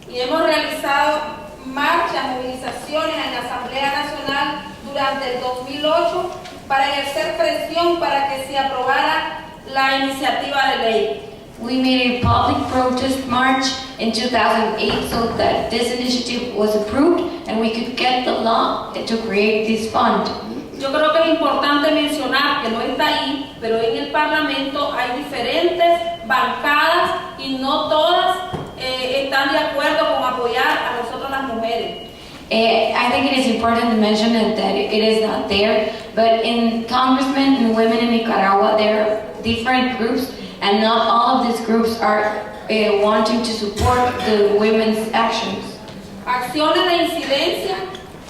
Y hemos realizado marchas, movilizaciones en la Asamblea Nacional durante el 2008 para ejercer presión para que se aprobara la iniciativa de ley. We made a public protest march in 2008 so that this initiative was approved and we could get the law to create this fund. Yo creo que es importante mencionar que no está ahí, pero en el Parlamento hay diferentes bancadas y no todas están de acuerdo con apoyar a nosotros las mujeres. I think it is important to mention that it is not there, but in congressmen and women in Nicaragua there are different groups and not all of these groups are wanting to support the women's actions. Acciones de incidencia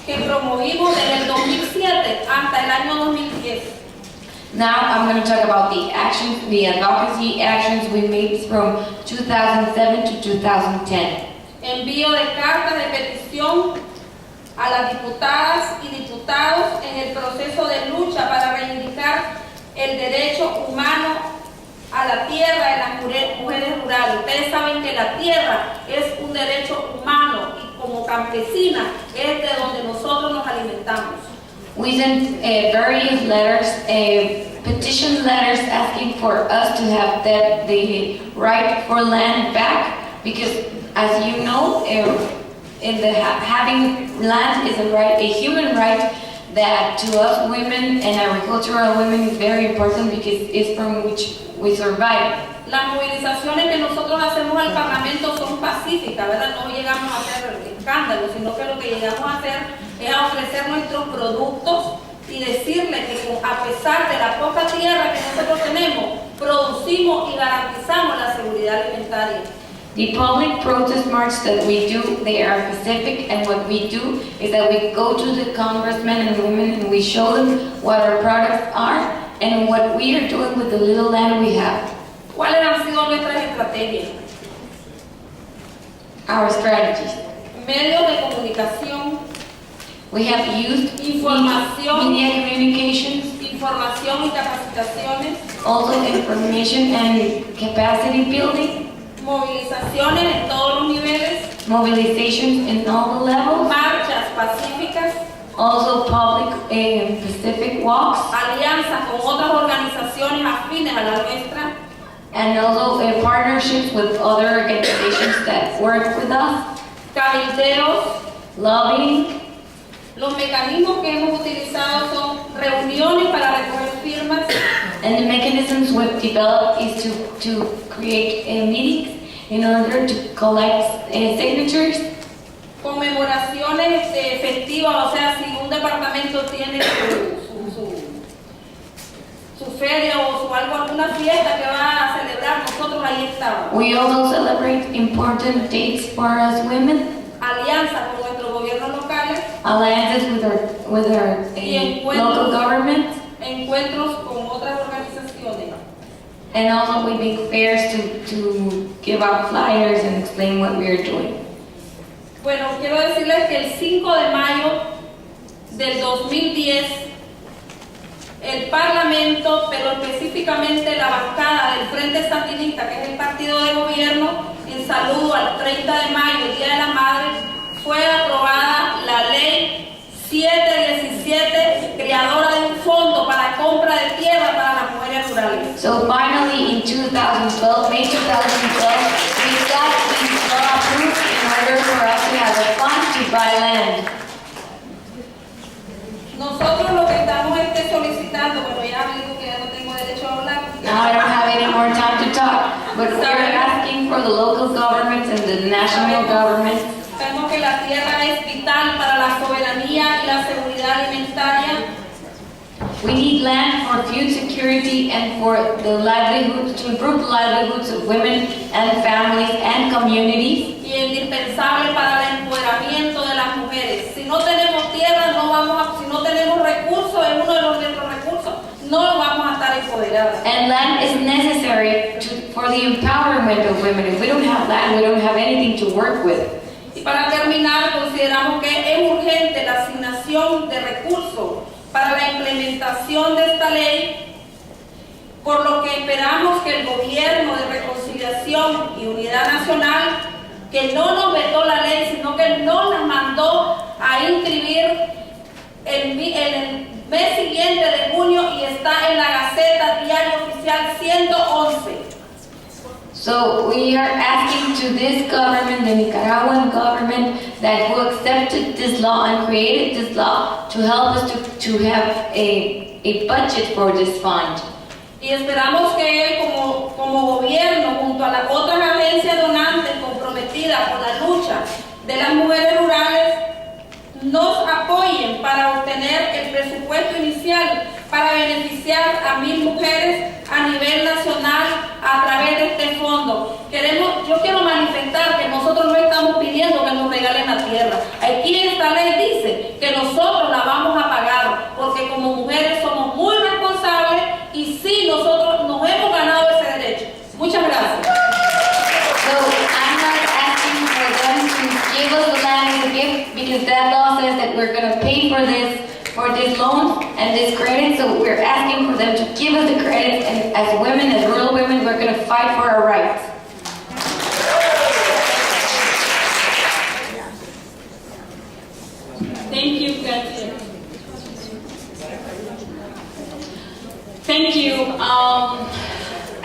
que promovimos desde el 2007 hasta el año 2010. Now I'm going to talk about the actions, the advocacy actions we made from 2007 to 2010. Envío de cartas de petición a las diputadas y diputados en el proceso de lucha para reivindicar el derecho humano a la tierra de las mujeres rurales. Ustedes saben que la tierra es un derecho humano y como campesina es de donde nosotros nos alimentamos. We sent various letters petition letters asking for us to have the right for land back, because as you know, having land is a human right that to us women and agricultural women is very important because it's from which we survive. Las movilizaciones que nosotros hacemos al Parlamento son pacíficas, ¿verdad? No llegamos a hacer escándalos, sino que lo que llegamos a hacer es a ofrecer nuestros productos y decirle que a pesar de la poca tierra que nosotros tenemos, producimos y garantizamos la seguridad alimentaria. The public protest march that we do, they are pacific, and what we do is that we go to the congressmen and women and we show them what our products are and what we are doing with the little land we have. ¿Cuáles han sido nuestras estrategias? Our strategies. Medios de comunicación. We have used información, media communications, información y capacitaciones, also information and capacity building, movilizaciones en todos los niveles, mobilizations in all the levels, marchas pacíficas, also public pacific walks, alianzas con otras organizaciones afines a la nuestra, and also partnerships with other organizations that work with us, cabilderos, lobbying. Los mecanismos que hemos utilizado son reuniones para recoger firmas. And the mechanisms we've developed is to create meetings in order to collect signatures. Conmemoraciones festivas, o sea, si un departamento tiene su feria o alguna fiesta que va a celebrar, nosotros ahí estamos. We also celebrate important dates for us women. Alianzas con nuestros gobiernos locales. Alliances with our local government. Encuentros con otras organizaciones. And also we make fairs to give out flyers and explain what we are doing. Bueno, quiero decirles que el 5 de mayo del 2010 el Parlamento, pero específicamente la bancada del Frente Sandinista, que es el partido de gobierno, en saludo al 30 de mayo, el Día de la Madre, fue aprobada la ley 717, creadora de un fondo para compra de tierra para las mujeres rurales. So finally in 2012, May 2012, we got this law approved in order for us to have a fund to buy land. Nosotros lo que estamos solicitando, bueno, ya digo que ya no tengo derecho a hablar. Now I don't have any more time to talk, but we're asking for the local governments and the national government. Sabemos que la tierra es vital para la soberanía y la seguridad alimentaria. We need land for food security and for the livelihoods, to improve the livelihoods of women and families and communities. Y indispensable para el empoderamiento de las mujeres. Si no tenemos tierra, si no tenemos recursos, es uno de nuestros recursos, no vamos a estar empoderadas. And land is necessary for the empowerment of women. If we don't have land, we don't have anything to work with. Y para terminar, consideramos que es urgente la asignación de recursos para la implementación de esta ley, por lo que esperamos que el Gobierno de Reconciliación y Unidad Nacional, que no nos vetó la ley, sino que nos la mandó a inscribir en el mes siguiente de junio y está en la Gaceta Diario Oficial 111. So we are asking to this government, the Nicaraguan government, that who accepted this law and created this law to help us to have a budget for this fund. Y esperamos que como gobierno, junto a las otras agencias donantes comprometidas por la lucha de las mujeres rurales, nos apoyen para obtener el presupuesto inicial para beneficiar a 1,000 mujeres a nivel nacional a través de este fondo. Yo quiero manifestar que nosotros no estamos pidiendo que nos regalen la tierra. Aquí esta ley dice que nosotros la vamos a pagar, porque como mujeres somos muy responsables y sí, nosotros nos hemos ganado ese derecho. Muchas gracias. So I'm not asking for them to give us the land as a gift, because that law says that we're going to pay for this loan and this credit. So we're asking for them to give us the credit, and as women, as rural women, we're going to fight for our rights. Thank you, Katia. Thank you.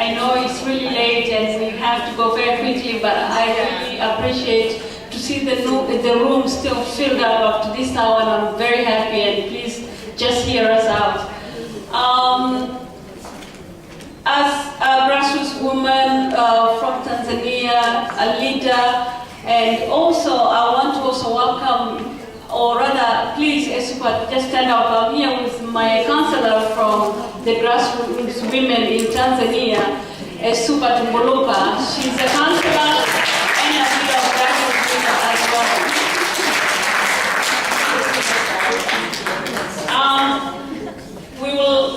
I know it's really late and we have to go very quickly, but I really appreciate to see the room still filled up to this hour, and I'm very happy, and please just hear us out. As a grassroots woman from Tanzania, a leader, and also I want to also welcome, or rather, please, Esupa, just stand up. I'm here with my counselor from the grassroots women in Tanzania, Esupa Tumbuluka. She's a counselor and a leader of grassroots women as well.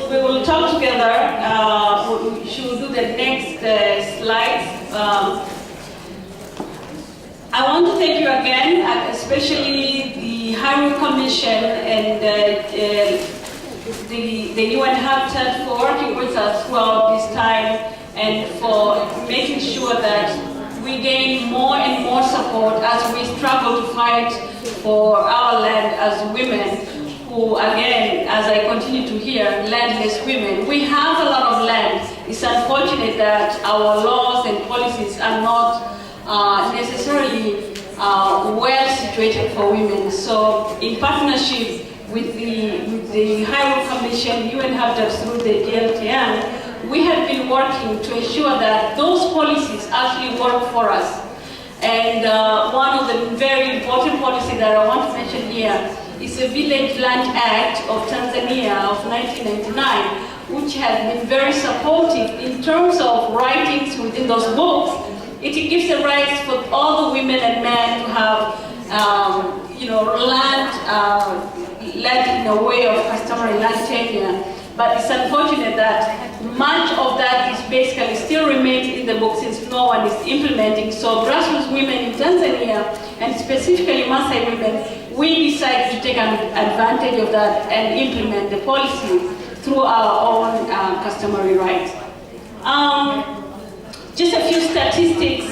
We will talk together. She will do the next slides. I want to thank you again, especially the Huairou Commission and the UN Habitat for working with us throughout this time and for making sure that we gain more and more support as we struggle to fight for our land as women who, again, as I continue to hear, landless women. We have a lot of land. It's unfortunate that our laws and policies are not necessarily well situated for women. So in partnership with the Huairou Commission, UN Habitat through the GLTN, we have been working to ensure that those policies actually work for us. And one of the very important policies that I want to mention here is the Village Land Act of Tanzania of 1999, which has been very supportive in terms of writings within those books. It gives the rights for all the women and men to have, land in a way of customary land tenure. But it's unfortunate that much of that is basically still remains in the book since no one is implementing. So grassroots women in Tanzania, and specifically Maasai women, we decided to take advantage of that and implement the policy through our own customary rights. Just a few statistics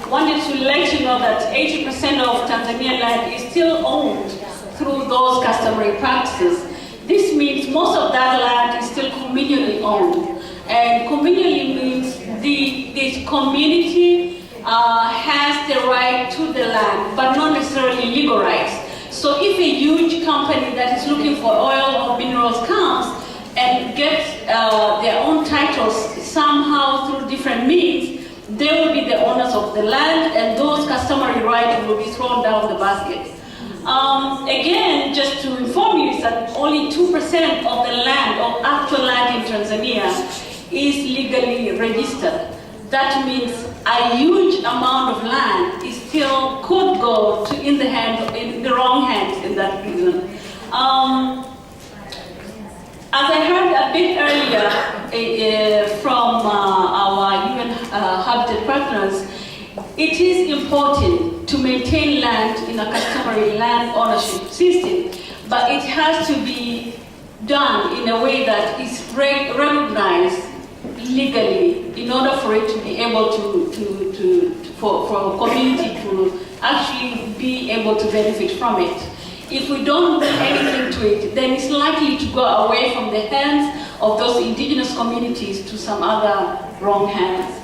wanted to let you know that 80% of Tanzanian land is still owned through those customary practices. This means most of that land is still communally owned. And communally means this community has the right to the land, but not necessarily legal rights. So if a huge company that is looking for oil or minerals comes and gets their own titles somehow through different means, they will be the owners of the land, and those customary rights will be thrown down the basket. Again, just to inform you, is that only 2% of the land, of actual land in Tanzania, is legally registered. That means a huge amount of land is still could go in the wrong hands in that reason. As I heard a bit earlier from our UN Habitat partners, it is important to maintain land in a customary land ownership system, but it has to be done in a way that is recognized legally in order for it to be able for a community to actually be able to benefit from it. If we don't do anything to it, then it's likely to go away from the hands of those indigenous communities to some other wrong hands.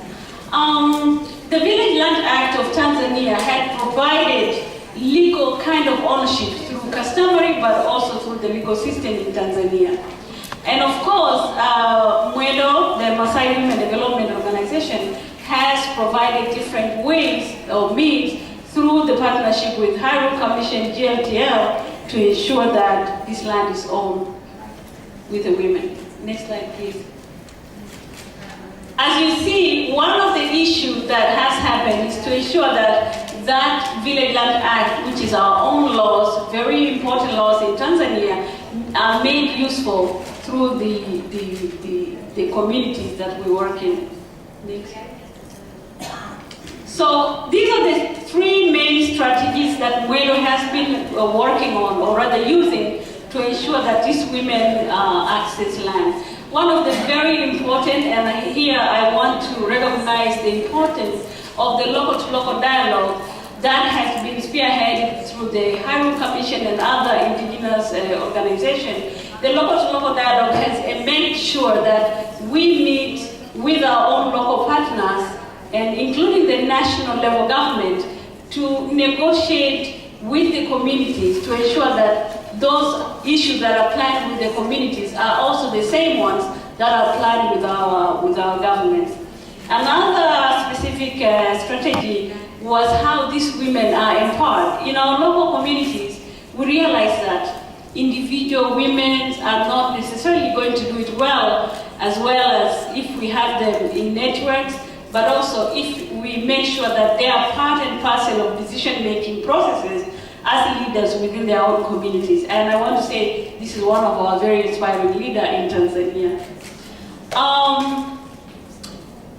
The Village Land Act of Tanzania had provided legal kind of ownership through customary, but also through the legal system in Tanzania. And of course, MWEDO, the Maasai Women Development Organization, has provided different ways or means through the partnership with Huairou Commission, GLTL, to ensure that this land is owned with the women. Next slide, please. As you see, one of the issues that has happened is to ensure that that Village Land Act, which is our own laws, very important laws in Tanzania, are made useful through the communities that we work in. Next. So these are the three main strategies that MWEDO has been working on, or rather using, to ensure that these women access land. One of the very important, and here I want to recognize the importance of the local-to-local dialogue that has been spearheaded through the Huairou Commission and other indigenous organizations. The local-to-local dialogue has made sure that we meet with our own local partners and including the national level government to negotiate with the communities to ensure that those issues that are planned with the communities are also the same ones that are planned with our governments. Another specific strategy was how these women are empowered. In our local communities, we realize that individual women are not necessarily going to do it well as if we have them in networks, but also if we make sure that they are part and parcel of decision-making processes as leaders within their own communities. And I want to say this is one of our very inspiring leaders in Tanzania.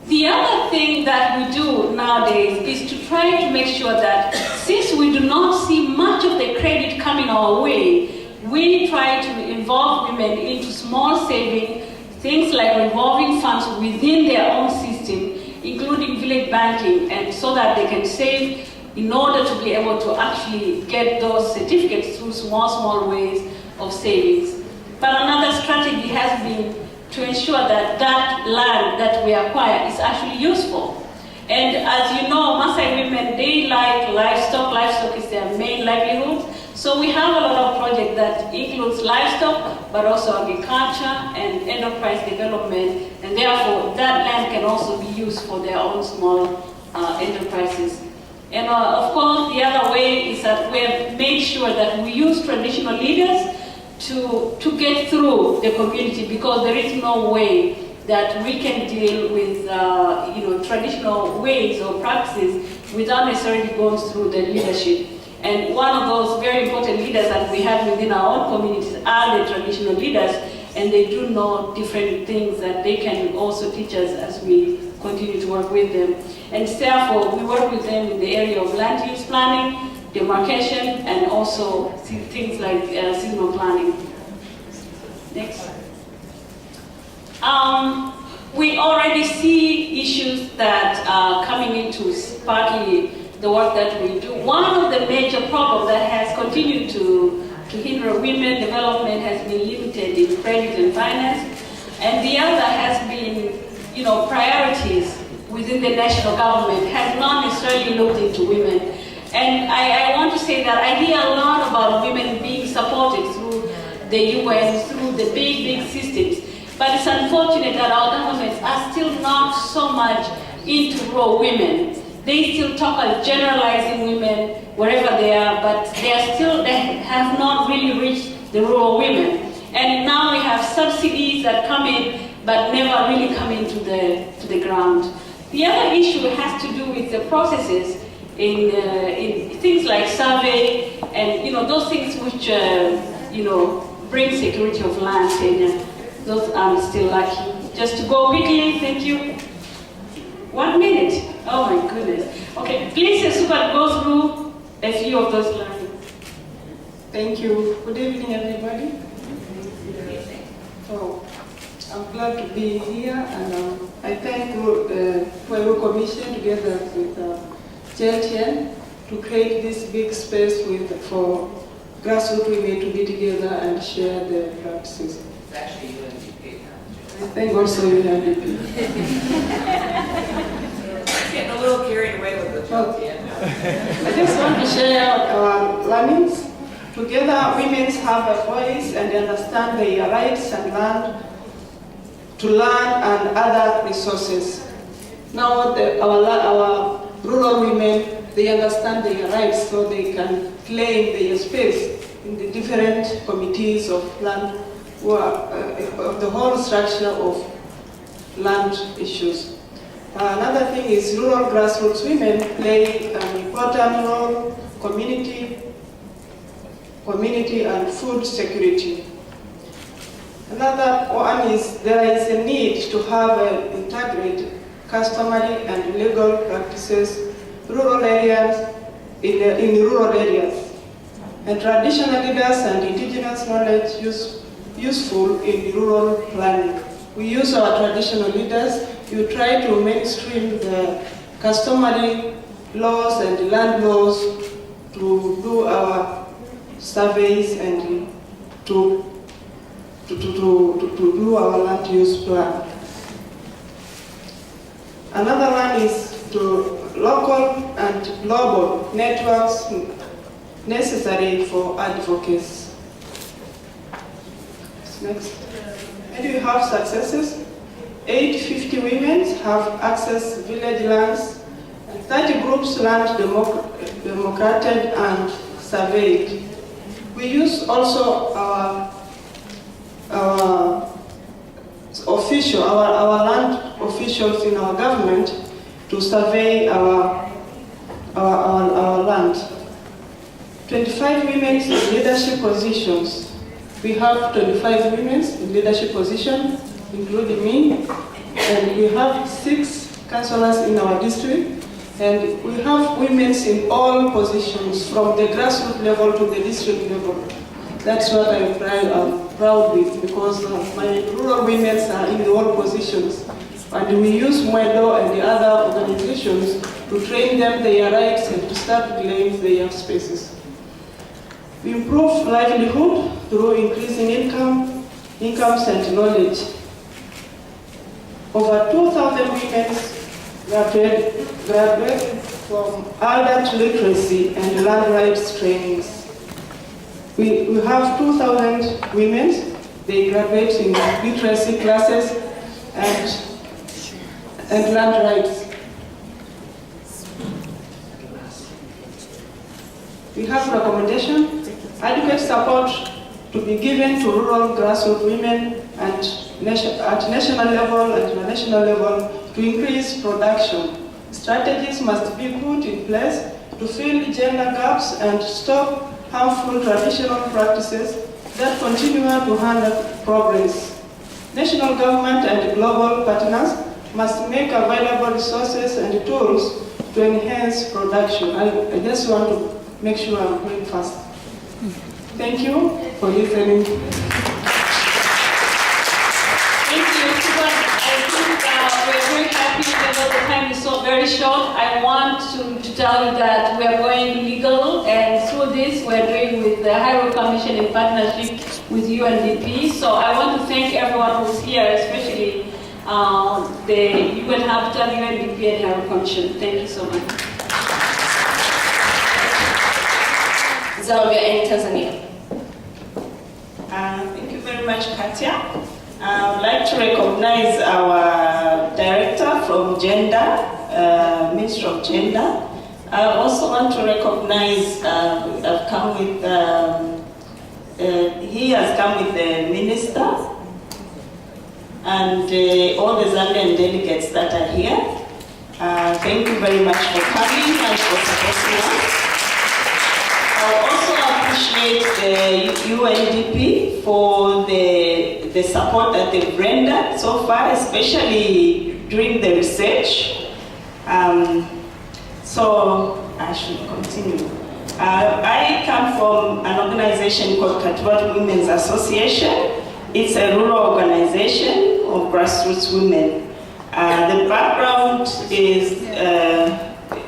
The other thing that we do nowadays is to try to make sure that since we do not see much of the credit coming our way, we try to involve women into small saving, things like revolving funds within their own system, including village banking, and so that they can save in order to be able to actually get those certificates through small ways of savings. But another strategy has been to ensure that that land that we acquire is actually useful. And as you know, Maasai women, they like livestock. Livestock is their main livelihood. So we have a lot of projects that includes livestock, but also agriculture and enterprise development. And therefore, that land can also be used for their own small enterprises. And of course, the other way is that we have made sure that we use traditional leaders to get through the community, because there is no way that we can deal with traditional ways or practices without necessarily going through the leadership. And one of those very important leaders that we have within our own communities are the traditional leaders, and they do know different things that they can also teach us as we continue to work with them. And therefore, we work with them in the area of land use planning, demarcation, and also things like seasonal planning. Next. We already see issues that are coming into partly the work that we do. One of the major problems that has continued to hinder women development has been limited in credit and finance, and the other has been, priorities within the national government has not necessarily looked into women. And I want to say that I hear a lot about women being supported through the UN, through the big systems. But it's unfortunate that our governments are still not so much into rural women. They still talk about generalizing women wherever they are, but they have not really reached the rural women. And now we have subsidies that come in, but never really come into the ground. The other issue has to do with the processes in things like survey and those things which bring security of land. And those I'm still lacking. Just to go quickly, thank you. 1 minute. Oh my goodness. Okay, please Super go through a few of those learnings. Thank you. Good evening, everybody. So, I'm glad to be here, and I thank the Huairou Commission together with JTN to create this big space for grassroots women to be together and share their practices. It's actually UNDP. I thank also UNDP. Getting a little carried away with the joke. I just want to share our learnings. Together, women have a voice and understand their rights and land to land and other resources. Now, our rural women, they understand their rights, so they can claim their space in the different committees of land, of the whole structure of land issues. Another thing is rural grassroots women play an important role, community and food security. Another one is there is a need to have an integrated customary and legal practices rural areas in rural areas, and traditional leaders and indigenous knowledge useful in rural planning. We use our traditional leaders. You try to mainstream the customary laws and land laws to do our surveys and to do our land use plan. Another one is to local and global networks necessary for advocacy. Next. And we have successes. 850 women have access village lands, and 30 groups land democrated and surveyed. We use also our land officials in our government to survey our land. 25 women in leadership positions. We have 25 women in leadership positions, including me, and we have 6 councillors in our district, and we have women in all positions, from the grassroots level to the district level. That's what I'm proud with, because my rural women are in all positions. And we use Huairou and the other organizations to train them their rights and to start claiming their spaces. We improve livelihood through increasing incomes and knowledge. Over 2,000 women graduate from adult literacy and land rights trainings. We have 2,000 women. They graduate in literacy classes and land rights. We have recommendation, adequate support to be given to rural grassroots women and at national level and international level to increase production. Strategies must be put in place to fill gender gaps and stop harmful traditional practices that continue to hinder progress. National government and global partners must make available resources and tools to enhance production. I just want to make sure I'm going fast. Thank you for listening. Thank you. I think we're very happy because the time is so very short. I want to tell you that we are going legal, and through this we're doing with the Huairou Commission in partnership with UNDP. So I want to thank everyone who's here, especially the UN Habitat, UNDP, and Huairou Commission. Thank you so much. Zambia and Tanzania. Thank you very much, Katia. I would like to recognize our director from Gender, Ministry of Gender. I also want to recognize, I've come with, he has come with the minister and all the Zambian delegates that are here. Thank you very much for coming and for supporting us. I also appreciate the UNDP for the support that they've rendered so far, especially during the research. So I should continue. I come from an organization called Participatory Women's Association. It's a rural organization of grassroots women. The background is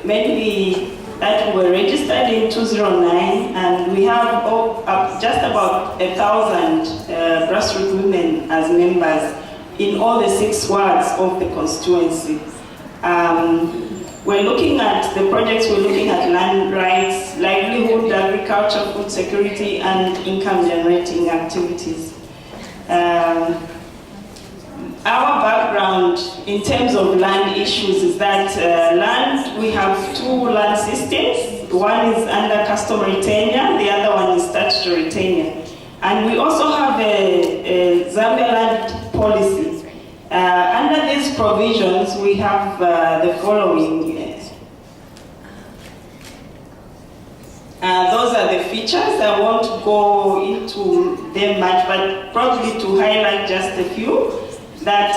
mainly that we were registered in 2009, and we have just about 1,000 grassroots women as members in all the 6 wards of the constituency. We're looking at the projects, we're looking at land rights, livelihood, agriculture, food security, and income generating activities. Our background in terms of land issues is that land, we have 2 land systems. One is under customary tenure, the other one is statutory tenure. And we also have a Zambia land policy. Under these provisions, we have the following. Those are the features. I won't go into them much, but probably to highlight just a few. That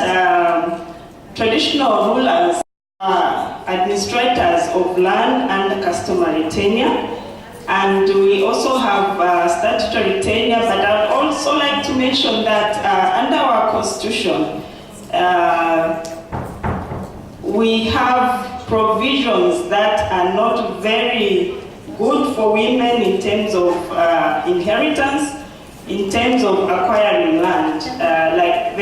traditional rulers are administrators of land under customary tenure, and we also have statutory tenure, but I'd also like to mention that under our constitution, we have provisions that are not very good for women in terms of inheritance, in terms of acquiring land, like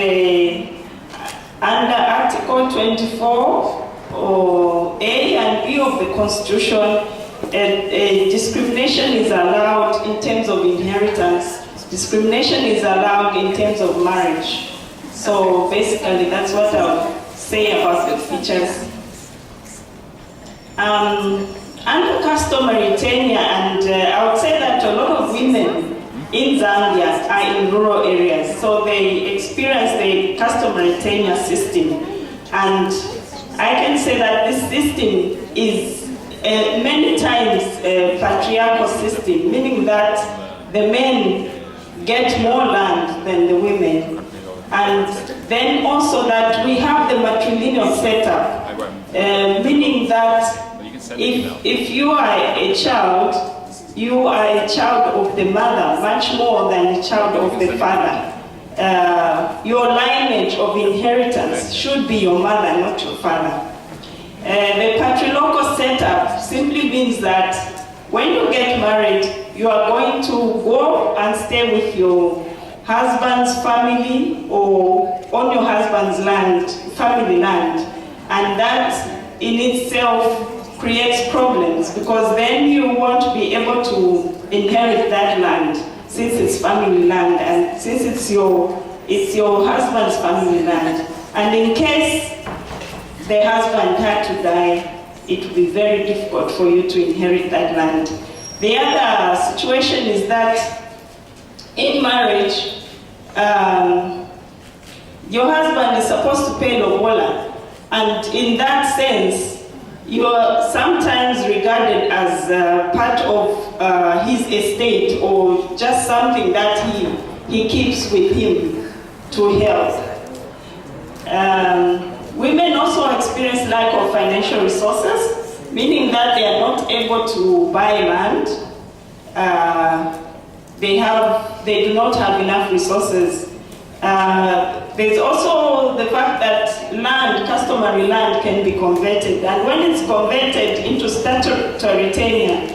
under Article 24, or A and B of the Constitution, discrimination is allowed in terms of inheritance. Discrimination is allowed in terms of marriage. So basically, that's what I'll say about the features. Under customary tenure, and I would say that a lot of women in Zambia are in rural areas, so they experience the customary tenure system. And I can say that this system is many times a patriarchal system, meaning that the men get more land than the women. And then also that we have the matrilineal setup, meaning that if you are a child, you are a child of the mother much more than a child of the father. Your lineage of inheritance should be your mother, not your father. The patrilocal setup simply means that when you get married, you are going to go and stay with your husband's family or on your husband's land, family land. And that in itself creates problems, because then you won't be able to inherit that land since it's family land and since it's your husband's family land. And in case the husband had to die, it would be very difficult for you to inherit that land. The other situation is that in marriage, your husband is supposed to pay lobola, and in that sense, you are sometimes regarded as part of his estate, or just something that he keeps with him to help. Women also experience lack of financial resources, meaning that they are not able to buy land. They do not have enough resources. There's also the fact that land, customary land, can be converted, and when it's converted into statutory tenure,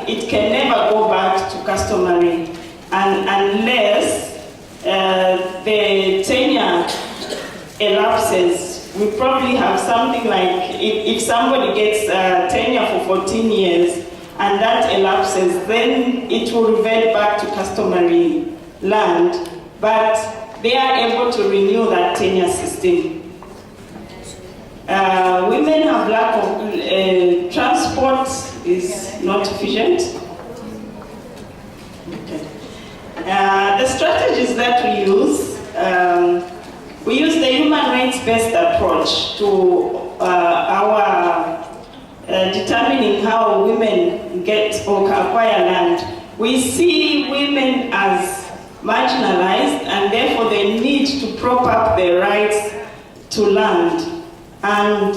it can never go back to customary, unless the tenure elapses. We probably have something like, if somebody gets tenure for 14 years and that elapses, then it will revert back to customary land, but they are able to renew that tenure system. Women have lack of transport is not efficient. Okay. The strategies that we use the human rights-based approach to our determining how women get or acquire land. We see women as marginalized, and therefore they need to prop up their rights to land. And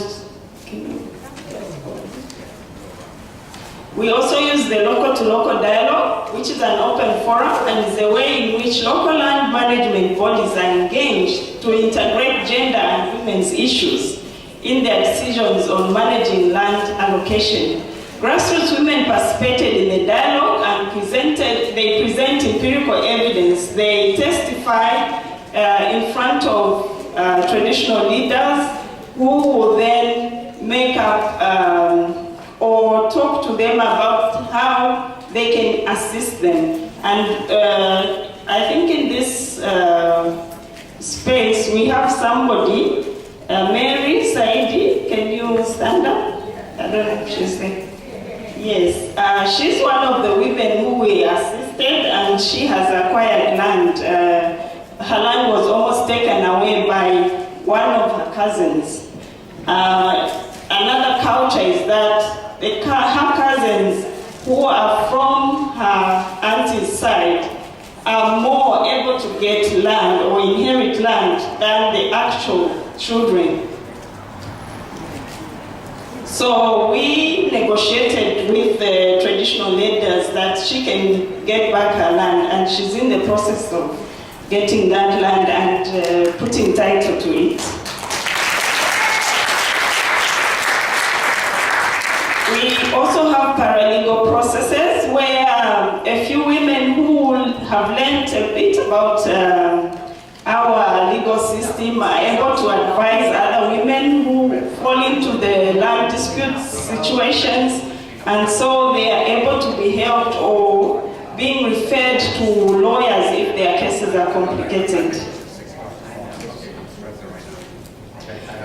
we also use the local-to-local dialogue, which is an open forum and is a way in which local land management bodies are engaged to integrate gender and women's issues in their decisions on managing land allocation. Grassroots women participated in the dialogue and they present empirical evidence. They testify in front of traditional leaders who will then make up or talk to them about how they can assist them. And I think in this space we have somebody, Mary Saidi, can you stand up? I don't know if she's there. Yes, she's one of the women who we assisted, and she has acquired land. Her land was almost taken away by one of her cousins. Another culture is that her cousins who are from her auntie's side are more able to get land or inherit land than the actual children. So we negotiated with the traditional leaders that she can get back her land, and she's in the process of getting that land and putting title to it. We also have paralegal processes where a few women who have learned a bit about our legal system are able to advise other women who fall into dispute situations, and so they are able to be helped or being referred to lawyers if their cases are complicated.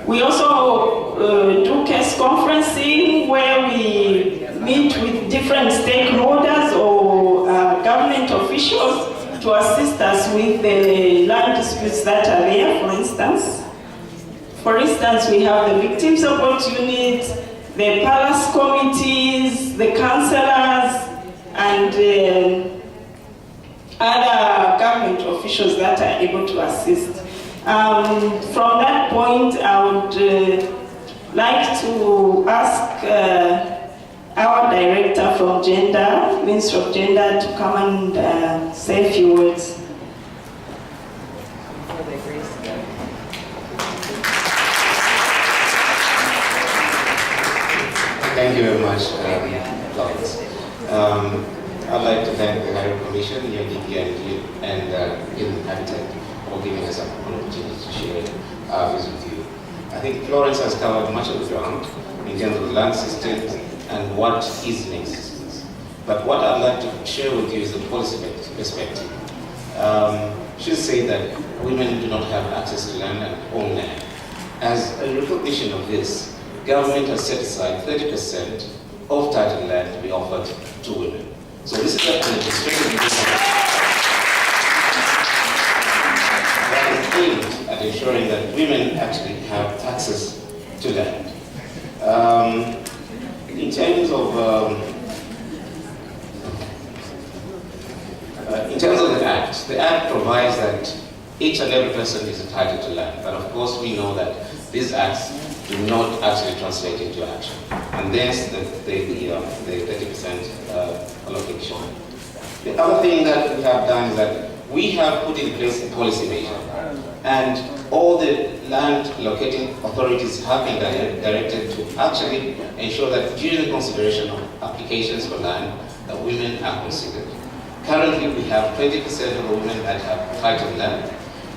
We also do case conferencing where we meet with different stakeholders or government officials to assist us with the land disputes that are there, for instance. For instance, we have the victim support unit, the palace committees, the councillors, and other government officials that are able to assist. From that point, I would like to ask our director from Gender, Ministry of Gender, to come and say a few words. Thank you very much, Lawrence. I'd like to thank the Huairou Commission, UNDP, and Habitat for giving us an opportunity to share our views with you. I think Florence has covered much of the ground in terms of the land systems and what is in existence. But what I'd like to share with you is the policy perspective. She'll say that women do not have access to land and own land. As a recognition of this, government has set aside 30% of title land to be offered to women. So this is a demonstration that is aimed at ensuring that women actually have access to land. In terms of the Act provides that each and every person is entitled to land. But of course, we know that these acts do not actually translate into action, and thence the 30% allocation. The other thing that we have done is that we have put in place a policy measure, and all the land allocating authorities have been directed to actually ensure that during the consideration of applications for land, that women are considered. Currently, we have 20% of the women that have titled land,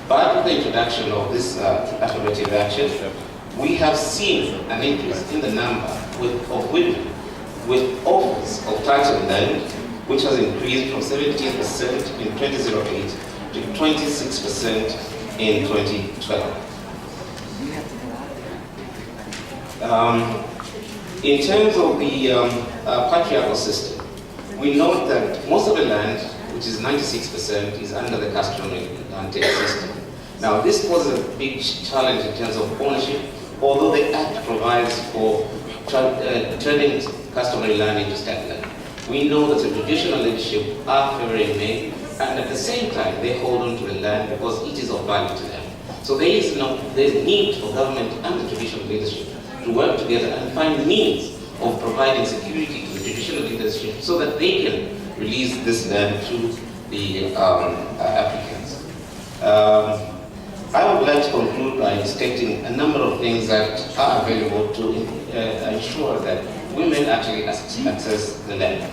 but with the introduction of this affirmative action, we have seen an increase in the number of women with offers of title land, which has increased from 17% in 2008 to 26% in 2012. In terms of the patriarchal system, we note that most of the land, which is 96%, is under the customary land tax system. Now, this poses a big challenge in terms of ownership, although the Act provides for turning customary land into state land. We know that the traditional leadership are favoring men, and at the same time, they hold on to the land because it is of value to them. So there is need for government and the traditional leadership to work together and find means of providing security to the traditional leadership so that they can release this land to the applicants. I would like to conclude by stating a number of things that are available to ensure that women actually access the land.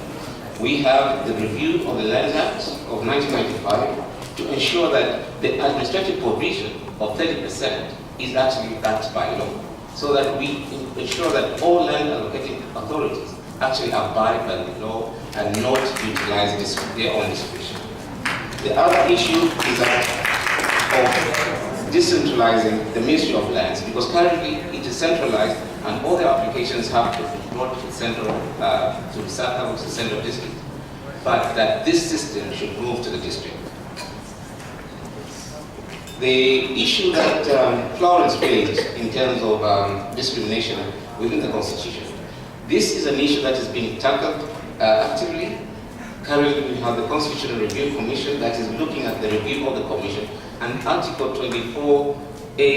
We have the review of the Land Act of 1995 to ensure that the administrative provision of 30% is actually backed by law, so that we ensure that all land allocating authorities actually abide by the law and not utilize their own discretion. The other issue is that of decentralizing the Ministry of Lands, because currently it is centralized and all the applications have to be brought to the central, to Lusaka, which is the central district, but that this system should move to the district. The issue that Florence raised in terms of discrimination within the Constitution, this is an issue that is being tackled actively. Currently, we have the Constitutional Review Commission that is looking at the review of the Commission, and Article 24A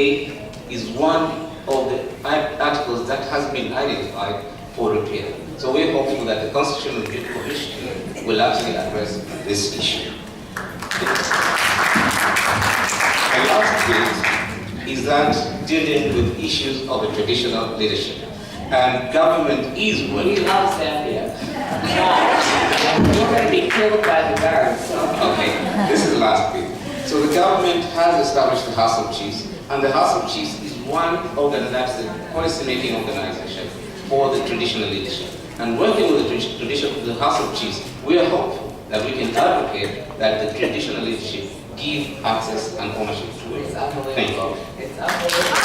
is one of the articles that has been identified for repeal. So we're hopeful that the Constitutional Review Commission will actually address this issue. The last bit is that dealing with issues of the traditional leadership. And government is working. We love Zambia. We're going to be killed by the guards. So. Okay, this is the last bit. So the government has established the House of Chiefs, and the House of Chiefs is one policy-making organization for the traditional leadership. And working with the House of Chiefs, we are hopeful that we can advocate that the traditional leadership give access and ownership to it. Thank you.